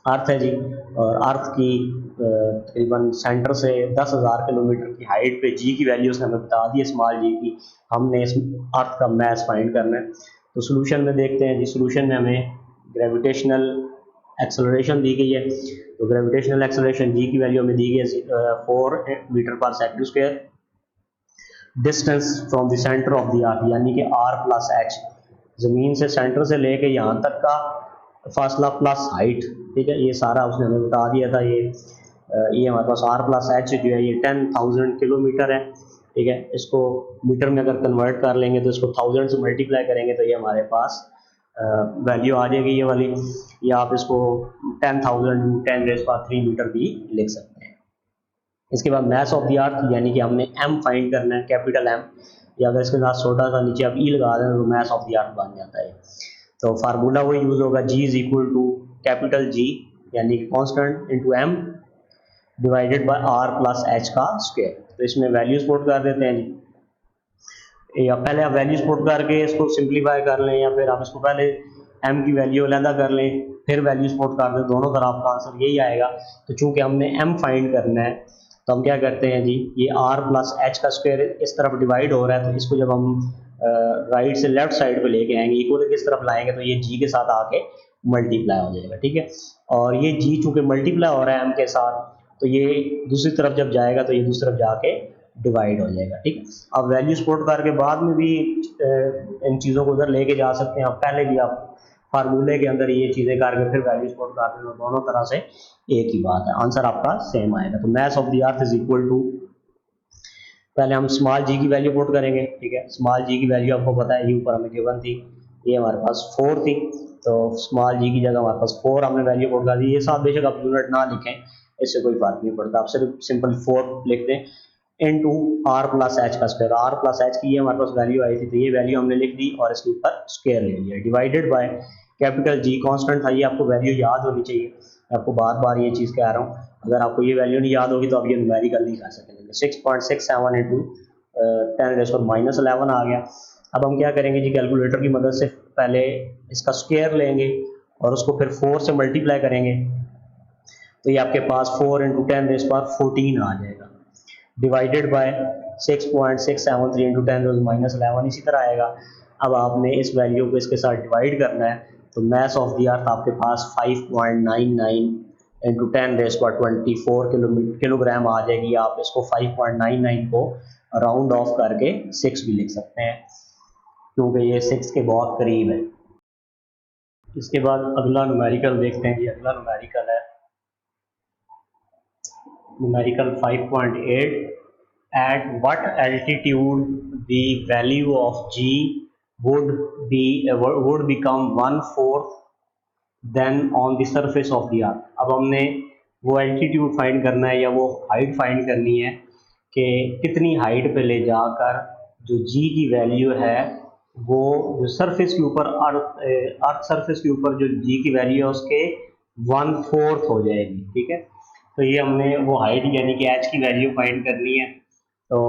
अर्थ है जी, और अर्थ की तकरीबन सेंटर से 10,000 किलोमीटर की हाइट पे जी की वैल्यू उसने हमें बता दी है, स्मॉल जी की। हमने इस अर्थ का मैस फाइंड करना है। तो सोल्यूशन में देखते हैं जी। सोल्यूशन में हमें ग्रेविटेशनल एक्सेलरेशन दी गई है। तो ग्रेविटेशनल एक्सेलरेशन जी की वैल्यू हमें दी गई है 4 metre per second square. Distance from the centre of the अर्थ यानी कि r प्लस एच, ज़मीन से सेंटर से लेके यहाँ तक का फासला प्लस हाइट, ठीक है, ये सारा उसने हमें बता दिया था। ये हमारे पास r प्लस एच जो है ये 10,000 किलोमीटर है, ठीक है। इसको मीटर में अगर कन्वर्ट कर लेंगे तो इसको 1000 से मल्टीप्लाई करेंगे तो ये हमारे पास वैल्यू आ जाएगी ये वाली, या आप इसको 10,000 × 10⁻³ मीटर भी लिख सकते हैं। इसके बाद मैस ऑफ द अर्थ यानी कि हमने m फाइंड करना है, कैपिटल M, या अगर इसके साथ छोटा सा नीचे आप e लगा दें तो मैस ऑफ द अर्थ बन जाता है। तो फार्मूला वही यूज़ होगा, G is equal to capital G यानी कि constant into M divided by R plus H का स्क्वायर। तो इसमें वैल्यूज पुट कर देते हैं जी, या पहले आप वैल्यूज पुट करके इसको सिंप्लीफाई कर लें, या फिर आप इसको पहले m की वैल्यू अलहदा कर लें फिर वैल्यूज पुट कर दें, दोनों तरह आपका आंसर यही आएगा। तो चूंकि हमने m फाइंड करना है तो हम क्या करते हैं जी, ये r प्लस एच का स्क्वायर इस तरफ डिवाइड हो रहा है, तो इसको जब हम राइट से लेफ्ट साइड पे लेके आएंगे, इक्वल किस तरफ लाएंगे तो ये g के साथ आके मल्टीप्लाई हो जाएगा, ठीक है। और ये g चूंकि मल्टीप्लाई हो रहा है m के साथ, तो ये दूसरी तरफ जब जाएगा तो ये दूसरी तरफ जाके डिवाइड हो जाएगा, ठीक। अब वैल्यू सपोर्ट करके बाद में भी इन चीज़ों को उधर लेके जा सकते हैं। आप पहले भी आप फार्मूले के अंदर ये चीज़ें करके फिर वैल्यू सपोर्ट करते हैं, दोनों तरह से एक ही बात है, आंसर आपका सेम आएगा। तो mass of the earth is equal to, पहले हम स्मॉल जी की वैल्यू पुट करेंगे, ठीक है। स्मॉल जी की वैल्यू आपको पता है, ये ऊपर हमें गिवन थी, ये हमारे पास 4 थी, तो स्मॉल जी की जगह हमारे पास 4 हमने वैल्यू पुट कर दी। ये साथ बेशक आप यूनिट ना लिखें, इससे कोई फर्क नहीं पड़ता, आप सिर्फ सिंपल 4 लिख दें इनटू r प्लस एच का स्क्वायर। r प्लस एच की ये हमारे पास वैल्यू आई थी, तो ये वैल्यू हमने लिख दी और इसके ऊपर स्क्वायर ले लिया, divided by capital G constant था, ये आपको वैल्यू याद होनी चाहिए। मैं आपको बार बार ये चीज़ कह रहा हूँ, अगर आपको ये वैल्यू नहीं याद होगी तो आप ये न्यूमेरिकल नहीं कर सकेंगे। 6.67 इंटू 10⁻11 आ गया। अब हम क्या करेंगे जी, कैलकुलेटर की मदद से पहले इसका स्क्वायर लेंगे और उसको फिर 4 से मल्टीप्लाई करेंगे, तो ये आपके पास 4 इंटू 10⁻14 आ जाएगा, डिवाइडेड बाय 6.673 इंटू 10⁻11 इसी तरह आएगा। अब आपने इस वैल्यू को इसके साथ डिवाइड करना है, तो मैस ऑफ द अर्थ आपके पास 5.99 इंटू 10⁻24 किलोग्राम आ जाएगी। आप इसको 5.99 को राउंड ऑफ करके 6 भी लिख सकते हैं, क्योंकि ये 6 के बहुत करीब है। इसके बाद अगला न्यूमेरिकल देखते हैं जी। अगला न्यूमेरिकल है numerical 5.8। at what altitude the value of g would become 1/4 then on the surface of the earth। अब हमने वो एल्टीट्यूड फाइंड करना है या वो हाइट फाइंड करनी है कि कितनी हाइट पे ले जाकर जो g की वैल्यू है वो जो सरफेस के ऊपर अर्थ सरफेस के ऊपर जो g की वैल्यू है उसके 1/4 हो जाएगी, ठीक है। तो ये हमने वो हाइट यानी कि h की वैल्यू फाइंड करनी है। तो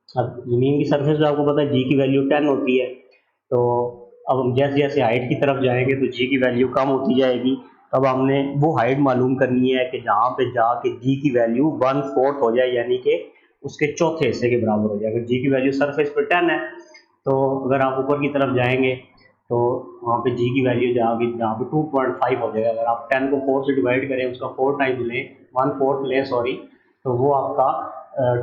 अब ज़मीन की सरफेस पे आपको पता है जी की वैल्यू 10 होती है, तो अब हम जैसे जैसे हाइट की तरफ जाएंगे तो जी की वैल्यू कम होती जाएगी। तब हमने वो हाइट मालूम करनी है कि जहाँ पे जाके जी की वैल्यू 1/4 हो जाए, यानी कि उसके चौथे हिस्से के बराबर हो जाएगा। जी की वैल्यू सरफेस पर 10 है, तो अगर आप ऊपर की तरफ जाएंगे तो वहाँ पे जी की वैल्यू जाएगी जहाँ पे 2.5 हो जाएगा। अगर आप 10 को 4 से डिवाइड करें, उसका 4 टाइम्स लें, 1/4 लें सॉरी, तो वो आपका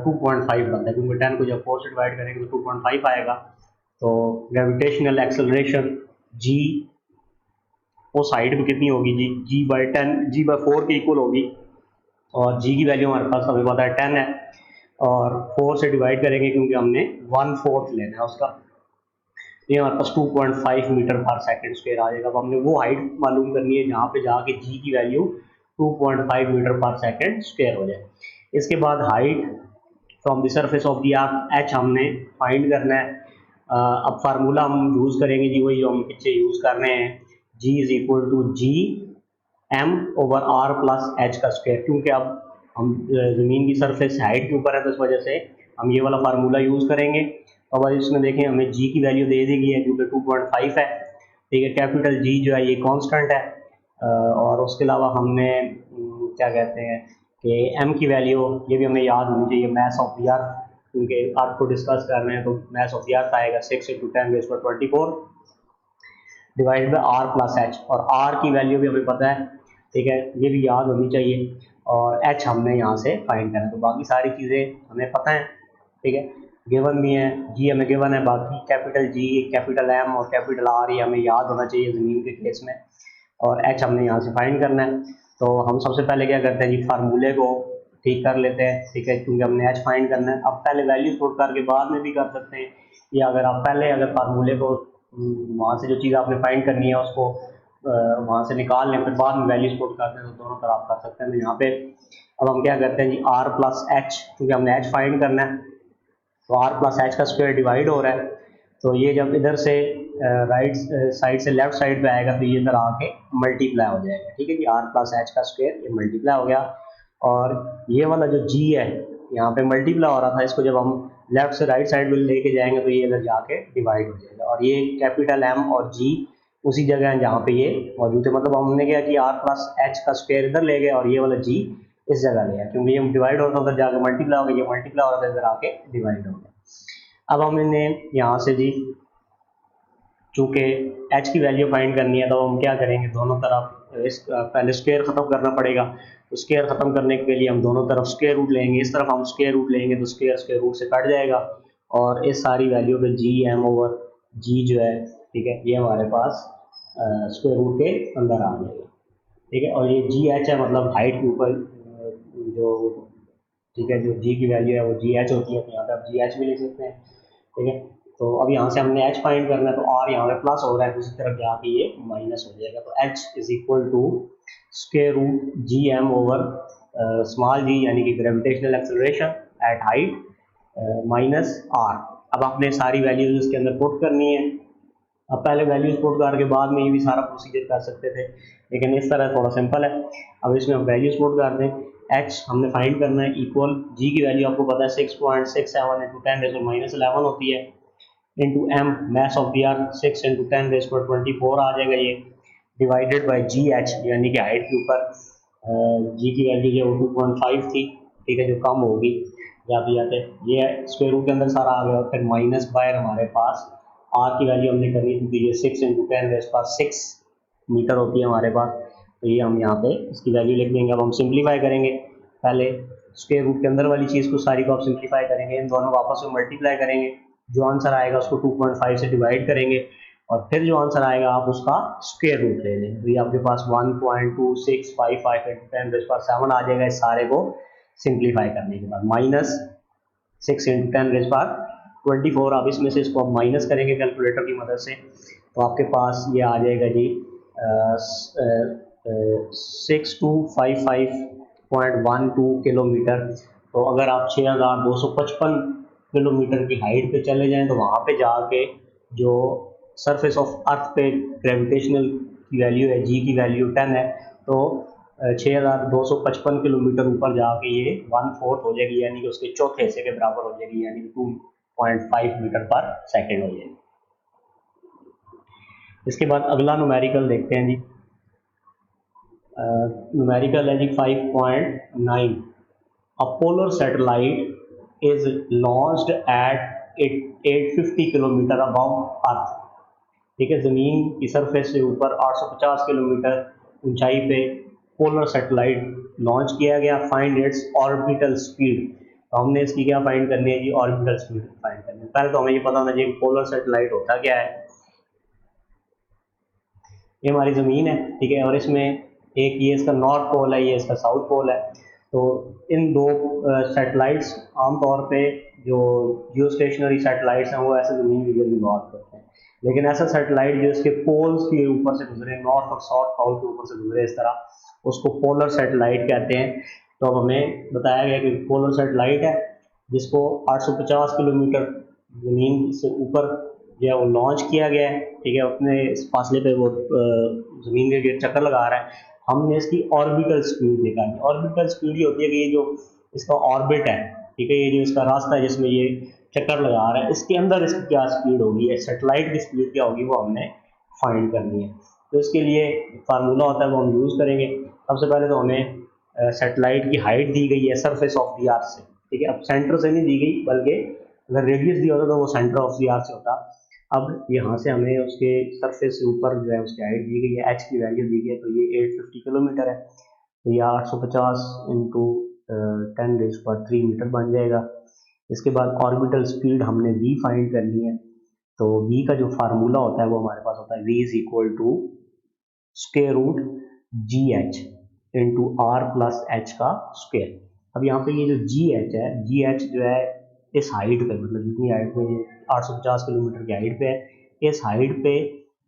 2.5 बनता है, क्योंकि 10 को जब 4 से डिवाइड करेंगे तो 2.5 आएगा। तो ग्रेविटेशनल एक्सेलरेशन जी वो साइड में कितनी होगी जी, जी/4 के इक्वल होगी, और जी की वैल्यू हमारे पास हमें पता है 10 है, और 4 से डिवाइड करेंगे क्योंकि हमने 1/4 लेना है उसका, ये हमारे पास 2.5 मीटर पर सेकंड स्क्वायर आ जाएगा। अब हमने वो हाइट मालूम करनी है जहाँ पे जाके जी की value 2.5 metre per second square हो जाए। इसके बाद height from the surface of the earth H हमने फाइंड करना है। अब फार्मूला हम यूज़ करेंगे जी वही जो हम पीछे यूज़ कर रहे हैं, g is equal to G M over are plus H का स्क्वायर, क्योंकि अब हम ज़मीन की सरफेस हाइट के ऊपर है तो इस वजह से हम ये वाला फार्मूला यूज़ करेंगे। अब इसमें देखें हमें जी की वैल्यू दे दी गई है जो कि 2.5 है, ठीक है। कैपिटल जी जो है ये कांस्टेंट है, और उसके अलावा हमने क्या कहते हैं कि एम की वैल्यू ये भी हमें याद होनी चाहिए, मास ऑफ द अर्थ, क्योंकि अर्थ को डिस्कस कर रहे हैं तो मास ऑफ द अर्थ आएगा 6 × 10⁻24 divide by are plus h, और आर की वैल्यू भी हमें पता है, ठीक है, ये भी याद होनी चाहिए, और एच हमने यहाँ से फाइंड करना है। तो बाकी सारी चीज़ें हमें पता है, ठीक है, गिवन भी है, जी हमें गिवन है, बाकी कैपिटल जी, कैपिटल एम और कैपिटल आर ये हमें याद होना चाहिए ज़मीन के केस में, और एच हमने यहाँ से फाइंड करना है। तो हम सबसे पहले क्या करते हैं जी, फार्मूले को ठीक कर लेते हैं, ठीक है, क्योंकि हमने एच फाइंड करना है। अब पहले वैल्यूज पुट करके बाद में भी कर सकते हैं, या अगर आप पहले अगर फार्मूले को वहाँ से जो चीज़ आपने फाइंड करनी है उसको वहाँ से निकाल लें, फिर बाद में वैल्यूज पुट करते हैं, तो दोनों तरह आप कर सकते हैं। तो यहाँ पे अब हम क्या करते हैं जी, आर प्लस एच, क्योंकि हमने एच फाइंड करना है, तो आर प्लस एच का स्क्वायर डिवाइड हो रहा है, तो ये जब इधर से राइट साइड से लेफ्ट साइड पे आएगा तो ये इधर आके मल्टीप्लाई हो जाएगा, ठीक है जी, आर प्लस एच का स्क्वायर ये मल्टीप्लाई हो गया, और ये वाला जो जी है यहाँ पे मल्टीप्लाई हो रहा था, इसको जब हम लेफ्ट से राइट साइड में लेके जाएंगे तो ये इधर जाके डिवाइड हो जाएगा, और ये कैपिटल एम और जी उसी जगह है जहाँ पे ये मौजूद है। मतलब हमने क्या कि आर प्लस एच का स्क्वायर इधर ले गए और ये वाला जी इस जगह लिया, क्योंकि ये डिवाइड होता उधर जाके मल्टीप्लाई हो गया, ये मल्टीप्लाई हो रहा था इधर आके डिवाइड हो गया। अब हमने यहाँ से जी चूँकि एच की वैल्यू फाइंड करनी है तो हम क्या करेंगे, दोनों तरफ पहले स्क्वायर ख़त्म करना पड़ेगा, तो स्क्वायर ख़त्म करने के लिए हम दोनों तरफ स्क्वायर रूट लेंगे, इस तरफ हम स्क्वायर रूट लेंगे तो स्क्वायर रूट से कट जाएगा, और इस सारी वैल्यू पे जी एम ओवर जी जो है, ठीक है, ये हमारे पास स्क्वायर रूट के अंदर आ जाएगा, ठीक है, और ये जी एच है, मतलब हाइट के ऊपर जो, ठीक है, जो जी की वैल्यू है वो जी एच होती है, तो यहाँ पे आप जी एच भी लिख सकते हैं, ठीक है। तो अब यहाँ से हमने एच फाइंड करना है, तो आर यहाँ पे प्लस हो रहा है, दूसरी तरफ जाके ये माइनस हो जाएगा, तो H is equal to square root G M over small g, यानी कि gravitational acceleration at height minus R. अब आपने सारी वैल्यूज इसके अंदर पुट करनी है। अब पहले वैल्यूज पुट करके बाद में ये भी सारा प्रोसीजर कर सकते थे, लेकिन इस तरह थोड़ा सिंपल है। अब इसमें हम वैल्यूज पुट कर दें, एच हमने फाइंड करना है इक्वल जी की वैल्यू आपको पता है 6.67 इंटू 10⁻−11 होती है, into m mass of the earth 6 into 10⁻24 आ जाएगा ये, डिवाइडेड बाई जी एच, यानी कि हाइट के ऊपर जी की वैल्यू जो 2.5 थी, ठीक है, जो कम होगी जाते जाते, ये स्क्वायर रूट के अंदर सारा आ गया, और फिर माइनस बाय हमारे पास आर की वैल्यू हमने करनी थी, ये 6 इंटू 10⁻6 मीटर होती है हमारे पास, तो ये हम यहाँ पे इसकी वैल्यू लिख देंगे। अब हम सिंप्लीफाई करेंगे, पहले स्क्वायर रूट के अंदर वाली चीज़ को सारी को आप सिंप्लीफाई करेंगे, इन दोनों वापस में मल्टीप्लाई करेंगे, जो आंसर आएगा उसको 2.5 से डिवाइड करेंगे, और फिर जो आंसर आएगा आप उसका स्क्वायर रूट ले लेंगे, तो ये आपके पास 1.2655 इंटू 10⁻7 आ जाएगा इस सारे को सिंप्लीफाई करने के बाद, माइनस 6 इंटू 10⁻24। अब इसमें से इसको आप माइनस करेंगे कैलकुलेटर की मदद से, तो आपके पास ये आ जाएगा जी 6255.12 किलोमीटर। तो अगर आप 6255 किलोमीटर की हाइट पे चले जाएं तो वहाँ पे जाके जो सरफेस ऑफ अर्थ पे ग्रेविटेशनल की वैल्यू है, जी की वैल्यू 10 है, तो 6255 किलोमीटर ऊपर जाके ये 1/4 हो जाएगी, यानी कि उसके चौथे हिस्से के बराबर हो जाएगी, यानी कि 2.5 मीटर पर सेकेंड हो जाएगी। इसके बाद अगला न्यूमेरिकल देखते हैं जी, न्यूमेरिकल है जी 5.9। A polar satellite is launched at 850 kilometre above earth. ठीक है, ज़मीन की सरफेस से ऊपर 850 किलोमीटर ऊंचाई पे पोलर सैटेलाइट लॉन्च किया गया। Find its orbital speed. तो हमने इसकी क्या फाइंड करनी है जी, ऑर्बिटल स्पीड फाइंड करनी है। पहले तो हमें ये पता होना चाहिए पोलर सैटेलाइट होता क्या है। ये हमारी ज़मीन है, ठीक है, और इसमें एक ये इसका नॉर्थ पोल है, ये इसका साउथ पोल है। तो इन दो सैटेलाइट्स आमतौर पे जो जियो स्टेशनरी सैटेलाइट्स हैं वो ऐसे ज़मीन की गिर्द गौर करते हैं, लेकिन ऐसा सैटेलाइट जो इसके पोल्स के ऊपर से गुजरे, नॉर्थ और साउथ पोल के ऊपर से गुजरे इस तरह, उसको पोलर सैटेलाइट कहते हैं। तो अब हमें बताया गया कि पोलर सैटेलाइट है जिसको 850 किलोमीटर ज़मीन से ऊपर जो है वो लॉन्च किया गया है, ठीक है, अपने इस फासले पे वो ज़मीन के गिर्द चक्कर लगा रहा है। हमने इसकी ऑर्बिटल स्पीड निकाली। ऑर्बिटल स्पीड ये होती है कि ये जो इसका ऑर्बिट है, ठीक है, ये जो इसका रास्ता है जिसमें ये चक्कर लगा रहा है, इसके अंदर इसकी क्या स्पीड होगी, सैटेलाइट की स्पीड क्या होगी, वो हमने फाइंड करनी है। तो इसके लिए फार्मूला होता है वो हम यूज़ करेंगे। सबसे पहले तो हमें सैटेलाइट की हाइट दी गई है सरफेस ऑफ द अर्थ से, ठीक है। अब सेंटर से नहीं दी गई, बल्कि अगर रेडियस दिया होता तो वो सेंटर ऑफ द अर्थ से होता। अब यहाँ से हमें उसके सरफेस से ऊपर जो है उसकी हाइट दी गई है, एच की वैल्यू दी गई है, तो ये 850 किलोमीटर है। तो ये 850 इंटू 10⁻³ मीटर बन जाएगा। इसके बाद ऑर्बिटल स्पीड हमने v फाइंड करनी है। तो v का जो फार्मूला होता है वो हमारे पास होता है v is equal to square root g h into r plus H का स्क्वायर। अब यहाँ पे ये जो जी एच है, जी एच जो है इस हाइट पे, मतलब जितनी हाइट पे 850 किलोमीटर की हाइट पे है, इस हाइट पे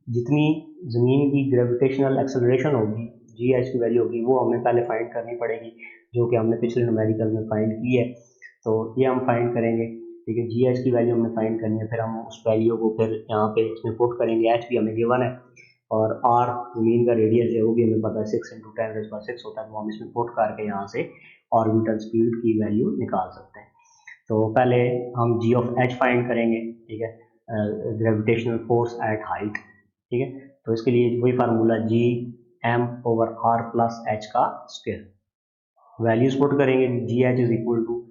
जितनी ज़मीन की ग्रेविटेशनल एक्सेलरेशन होगी, जी एच की वैल्यू होगी, वो हमें पहले फाइंड करनी पड़ेगी, जो कि हमने पिछले न्यूमेरिकल में फाइंड की है। तो ये हम फाइंड करेंगे, ठीक है। जी एच की वैल्यू हमें फाइंड करनी है, फिर हम उस वैल्यू को फिर यहाँ पे इसमें पुट करेंगे। एच भी हमें गिवन है और आर ज़मीन का रेडियस है वो भी हमें पता है, 6 इंटू 10⁻⁶ होता है। तो हम इसमें पुट करके यहाँ से ऑर्बिटल स्पीड की वैल्यू निकाल सकते हैं। तो पहले हम जी ऑफ एच फाइंड करेंगे, ठीक है, ग्रेविटेशनल फोर्स एट हाइट, ठीक है। तो इसके लिए वही formula g M over are plus H का स्क्वायर। वैल्यूज पुट करेंगे, g h is equal to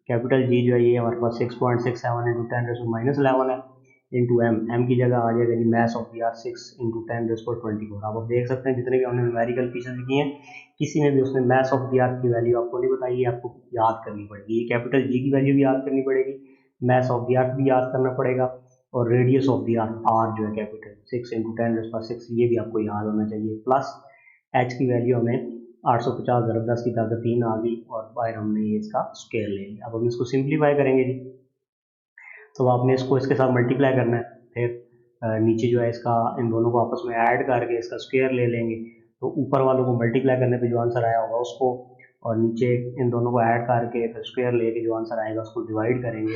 capital g जो है ये हमारे पास 6.67 इंटू 10⁻⁻11 है, इंटू एम की जगह आ जाएगा G mass of the earth 6 into 10⁻24। आप देख सकते हैं जितने भी हमने न्यूमेरिकल फीचर्स किए हैं, किसी में भी उसने मैस ऑफ द अर्थ की वैल्यू आपको नहीं बताई है, आपको याद करनी पड़ेगी। ये कैपिटल जी की वैल्यू भी याद करनी पड़ेगी, मैस ऑफ द अर्थ भी याद करना पड़ेगा, और radius of the earth r जो है कैपिटल 6 इंटू 10⁻⁶, ये भी आपको याद होना चाहिए। प्लस एच की वैल्यू हमें 850 ज़रब 10 की ताकत 3 आ गई, और बाहर हमने ये इसका स्क्वायर ले लिया। अब हम इसको सिंप्लीफाई करेंगे जी, तो आपने इसको इसके साथ मल्टीप्लाई करना है, फिर नीचे जो है इसका इन दोनों को आपस में ऐड करके इसका स्क्वायर ले लेंगे। तो ऊपर वालों को मल्टीप्लाई करने पे जो आंसर आया होगा उसको, और नीचे इन दोनों को ऐड करके फिर स्क्वायर लेके जो आंसर आएगा उसको डिवाइड करेंगे।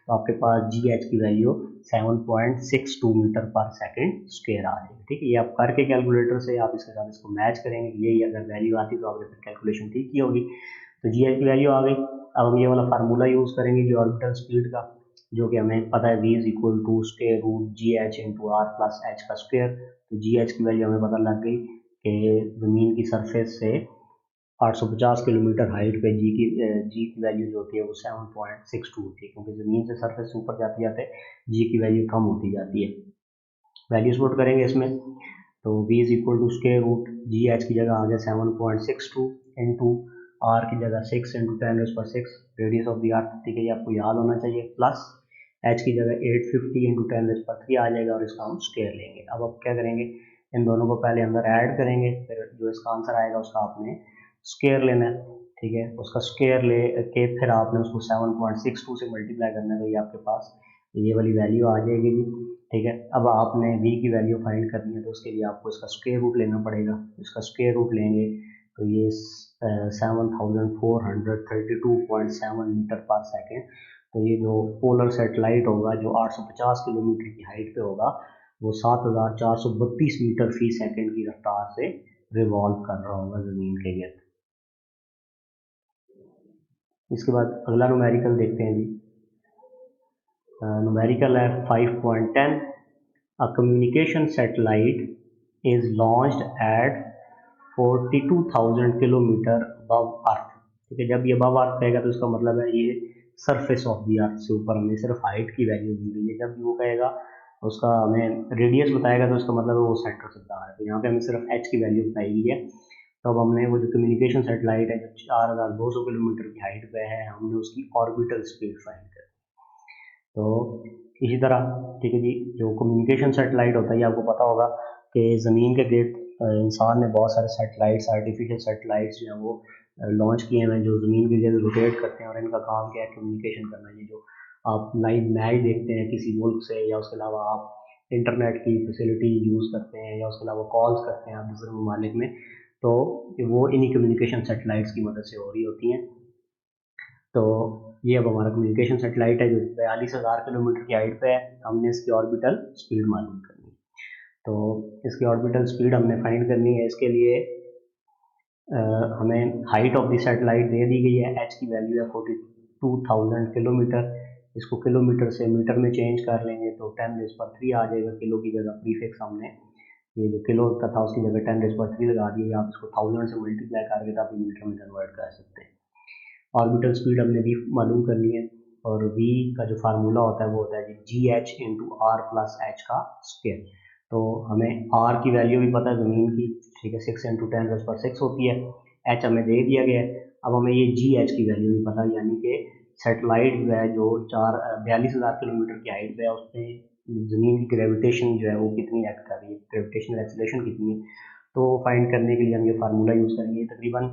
तो आपके पास जी एच की वैल्यू 7.62 मीटर पर सेकेंड स्क्वायर आ जाएगी, ठीक है। ये आप करके कैलकुलेटर से आप इसके साथ इसको मैच करेंगे, यही अगर वैल्यू आती तो आपने फिर कैलकुलेशन ठीक की होगी। तो जी एच की वैल्यू आ गई। अब हम ये वाला फार्मूला यूज़ करेंगे जो ऑर्बिटल स्पीड का, जो कि हमें पता है v is equal to square root g h into r plus H का स्क्वायर। तो जी एच की वैल्यू हमें पता लग गई कि ज़मीन की सरफेस से 850 किलोमीटर हाइट पे जी की वैल्यू जो होती है वो 7.62 होती है, क्योंकि ज़मीन से सरफेस से ऊपर जाते जाते जी की वैल्यू कम होती जाती है। वैल्यूज पुट करेंगे इसमें, तो v is equal to square root g h की जगह आ गया 7.62 इंटू आर की जगह 6 इंटू 10⁻⁶, रेडियस ऑफ द अर्थ, ठीक है, ये आपको याद होना चाहिए। प्लस एच की जगह 850 इंटू 10⁻³ आ जाएगा, और इसका हम स्क्वायर लेंगे। अब आप क्या करेंगे, इन दोनों को पहले अंदर ऐड करेंगे, फिर जो इसका आंसर आएगा उसका आपने स्क्वायर लेना है, ठीक है। उसका स्क्वायर ले के फिर आपने उसको 7.62 से मल्टीप्लाई करना है, तो ये आपके पास ये वाली वैल्यू आ जाएगी जी, ठीक है। अब आपने v की वैल्यू फाइंड करनी है, तो उसके लिए आपको इसका स्क्वायर रूट लेना पड़ेगा। इसका स्क्वायर रूट लेंगे तो ये 7432.7 मीटर पर सेकेंड। तो ये जो पोलर सैटेलाइट होगा जो 850 किलोमीटर की हाइट पे होगा, वो 7432 मीटर फी सेकेंड की रफ्तार से रिवॉल्व कर रहा होगा ज़मीन के गिर्द। इसके बाद अगला न्यूमेरिकल देखते हैं जी। न्यूमेरिकल है 5.10। A communication satellite is launched at 42,000 kilometre above earth, ठीक है। जब ये अबव अर्थ रहेगा तो इसका मतलब है ये सरफेस ऑफ द अर्थ से ऊपर हमें सिर्फ हाइट की वैल्यू दी गई है। जब भी वो कहेगा उसका हमें रेडियस बताएगा तो इसका मतलब है वो सेंटर से बता रहा है। तो यहाँ पे हमें सिर्फ एच की वैल्यू बताई गई है। तो अब हमने वो जो कम्युनिकेशन सैटेलाइट है जो 4200 किलोमीटर की हाइट पे है, हमने उसकी ऑर्बिटल स्पीड फाइंड कर। तो इसी तरह ठीक है जी, जो कम्युनिकेशन सैटेलाइट होता है ये आपको पता होगा कि ज़मीन के गिर्द इंसान ने बहुत सारे सैटेलाइट्स, आर्टिफिशियल सैटेलाइट्स जो हैं वो लॉन्च किए हुए हैं जो ज़मीन के गिर्द रोटेट करते हैं और इनका काम क्या है, कम्युनिकेशन करना। ये जो आप लाइव मैच देखते हैं किसी मुल्क से, या उसके अलावा आप इंटरनेट की फैसिलिटी यूज़ करते हैं, या उसके अलावा कॉल्स करते हैं आप दूसरे ममालिक में, तो वो इन्हीं कम्युनिकेशन सैटेलाइट्स की मदद से हो रही होती हैं। तो ये अब हमारा कम्युनिकेशन सैटेलाइट है जो 42,000 किलोमीटर की हाइट पे है। हमने इसकी ऑर्बिटल स्पीड मालूम करनी है। तो इसकी ऑर्बिटल स्पीड हमने फाइंड करनी है। इसके लिए हमें हाइट ऑफ द सैटेलाइट दे दी गई है, एच की वैल्यू है 42,000 किलोमीटर। इसको किलोमीटर से मीटर में चेंज कर लेंगे तो 10⁻³ आ जाएगा। किलो की जगह प्रीफिक्स हमने ये जो किलो का था उसकी जगह 10⁻³ लगा दी। आप इसको 1000 से मल्टीप्लाई करके तो आप मीटर में कन्वर्ट कर सकते हैं। ऑर्बिटल स्पीड हमने v मालूम करनी है, और v का जो फार्मूला होता है वो होता है g h into r plus H का स्क्वायर। तो हमें r की वैल्यू भी पता है ज़मीन की, ठीक है, 6 इंटू 10⁻6 होती है। h हमें दे दिया गया है। अब हमें ये जी एच की वैल्यू नहीं पता, यानी कि सैटेलाइट जो है जो 42,000 किलोमीटर की हाइट पे है, उस पर ज़मीन की ग्रेविटेशन जो है वो कितनी एक्ट कर रही है, ग्रेविटेशनल एक्सीलरेशन कितनी है। तो फाइंड करने के लिए हम ये फार्मूला यूज़ करेंगे। तकरीबन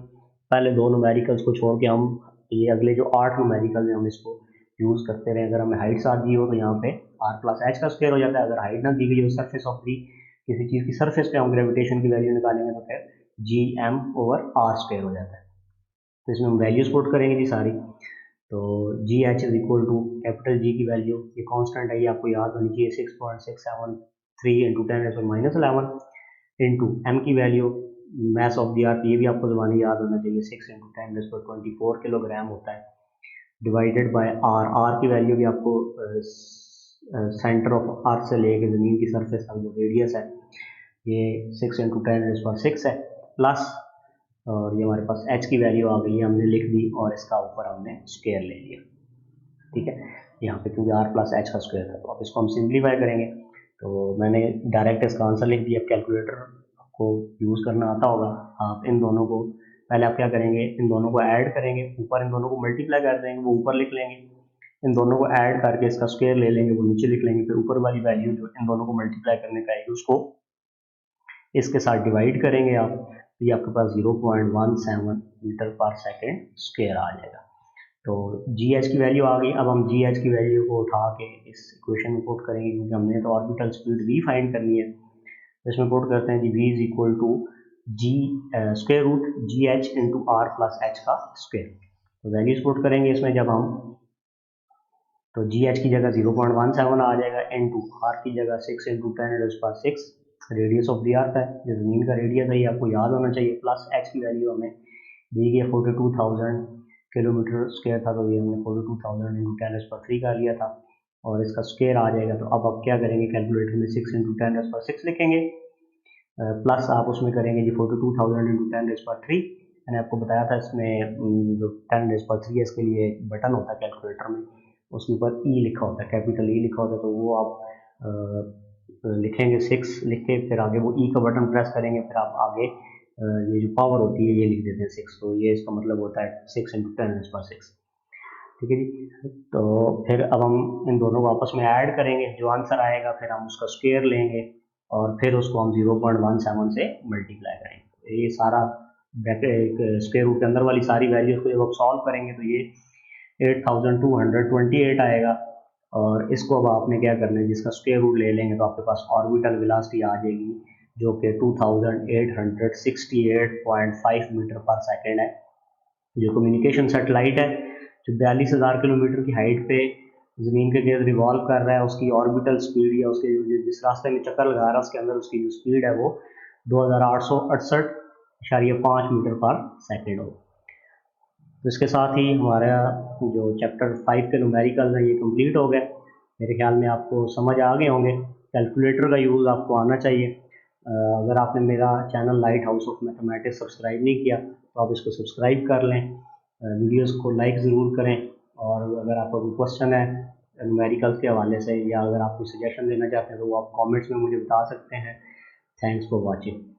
पहले 2 न्यूमेरिकल्स को छोड़ के हम ये अगले जो 8 न्यूमेरिकल्स हैं हम इसको यूज़ करते रहे। अगर हमें हाइट साथ दी हो तो यहाँ पे आर प्लस एच का स्क्वायर हो जाता है। अगर हाइट ना दी गई हो, सरफेस ऑफ दी किसी चीज़ की सरफेस पे हम ग्रेविटेशन की वैल्यू निकालेंगे तो फिर g M over are square हो जाता है। तो इसमें हम वैल्यूज पुट करेंगे जी सारी। तो g h is equal to capital जी की वैल्यू, ये कांस्टेंट है, ये आपको याद होनी चाहिए, 6.673 इंटू 10⁻11 इंटू एम की वैल्यू मास ऑफ द अर्थ, ये भी आपको ज़बानी याद होना चाहिए, 6 इंटू 10⁻24 किलोग्राम होता है, डिवाइडेड बाय आर। आर की वैल्यू भी आपको सेंटर ऑफ अर्थ से लेके ज़मीन की सरफेस तक जो रेडियस है ये 6 इंटू 10⁻6 है, प्लस और ये हमारे पास h की वैल्यू आ गई है, हमने लिख दी और इसका ऊपर हमने स्क्वायर ले लिया। ठीक है, यहाँ पे क्योंकि r प्लस एच का स्क्वायर था। तो अब इसको हम सिंप्लीफाई करेंगे। तो मैंने डायरेक्ट इसका आंसर लिख दिया। कैलकुलेटर को यूज़ करना आता होगा, आप इन दोनों को पहले आप क्या करेंगे, इन दोनों को ऐड करेंगे, ऊपर इन दोनों को मल्टीप्लाई कर देंगे, वो ऊपर लिख लेंगे, इन दोनों को ऐड करके इसका स्क्वायर ले लेंगे, वो नीचे लिख लेंगे, फिर ऊपर वाली वैल्यू जो इन दोनों को मल्टीप्लाई करने का आएगी उसको इसके साथ डिवाइड करेंगे आप, तो ये आपके पास 0.17 मीटर पर सेकेंड स्क्वायर आ जाएगा। तो जी एच की वैल्यू आ गई। अब हम जी एच की वैल्यू को उठा के इस इक्वेशन में पुट करेंगे, क्योंकि हमने तो ऑर्बिटल स्पीड v फाइंड करनी है। तो इसमें पुट करते हैं जी v is equal to g square root g h into r plus H का स्क्वायर। तो वैल्यूज पुट करेंगे इसमें जब हम, तो जी एच की जगह 0.17 आ जाएगा, इंटू आर की जगह 6 इंटू 10⁻6 रेडियस ऑफ द अर्थ है, जो ज़मीन का रेडियस है ये आपको याद होना चाहिए, प्लस एच की वैल्यू हमें दी गई 42,000 किलोमीटर स्क्वायर था, तो ये हमने 42,000 इंटू 10⁻3 कर लिया था, और इसका स्क्वायर आ जाएगा। तो अब आप क्या करेंगे, कैलकुलेटर में 6 इंटू 10⁻6 लिखेंगे, प्लस आप उसमें करेंगे जी 42,000 इंटू 10⁻3। मैंने आपको बताया था इसमें जो 10⁻3 है इसके लिए बटन होता है कैलकुलेटर में, उसके ऊपर ई लिखा होता है, कैपिटल ई लिखा होता है, तो वो आप लिखेंगे 6 लिख के, फिर आगे वो ई का बटन प्रेस करेंगे, फिर आप आगे ये जो पावर होती है ये लिख देते हैं 6, तो ये इसका मतलब होता है 6 इंटू 10⁻6। ठीक है जी, तो फिर अब हम इन दोनों को आपस में ऐड करेंगे, जो आंसर आएगा फिर हम उसका स्क्वायर लेंगे और फिर उसको हम 0.17 से मल्टीप्लाई करेंगे। ये सारा ब्रैकेट स्क्वायर रूट के अंदर वाली सारी वैल्यूज को जब आप सॉल्व करेंगे तो ये 8228 आएगा, और इसको अब आपने क्या करना है, जिसका स्क्वायर रूट ले लेंगे तो आपके पास ऑर्बिटल वेलोसिटी आ जाएगी जो कि 2868.5 मीटर पर सेकेंड है। जो कम्युनिकेशन सैटेलाइट है जो 42,000 किलोमीटर की हाइट पे ज़मीन के गिर्द रिवॉल्व कर रहा है, उसकी ऑर्बिटल स्पीड या उसके जिस रास्ते में चक्कर लगा रहा है उसके अंदर उसकी जो स्पीड है वो 2868.5 मीटर पर सेकेंड हो। तो इसके साथ ही हमारा जो चैप्टर 5 के न्यूमेरिकल्स हैं ये कंप्लीट हो गए। मेरे ख्याल में आपको समझ आ गए होंगे। कैलकुलेटर का यूज़ आपको आना चाहिए। अगर आपने मेरा channel light house of mathematics subscribe नहीं किया तो आप इसको सब्सक्राइब कर लें, वीडियोस को लाइक ज़रूर करें, और अगर आपका कोई क्वेश्चन है न्यूमेरिकल्स के हवाले से, या अगर आप कोई सजेशन देना चाहते हैं तो वो आप कमेंट्स में मुझे बता सकते हैं। Thanks for watching.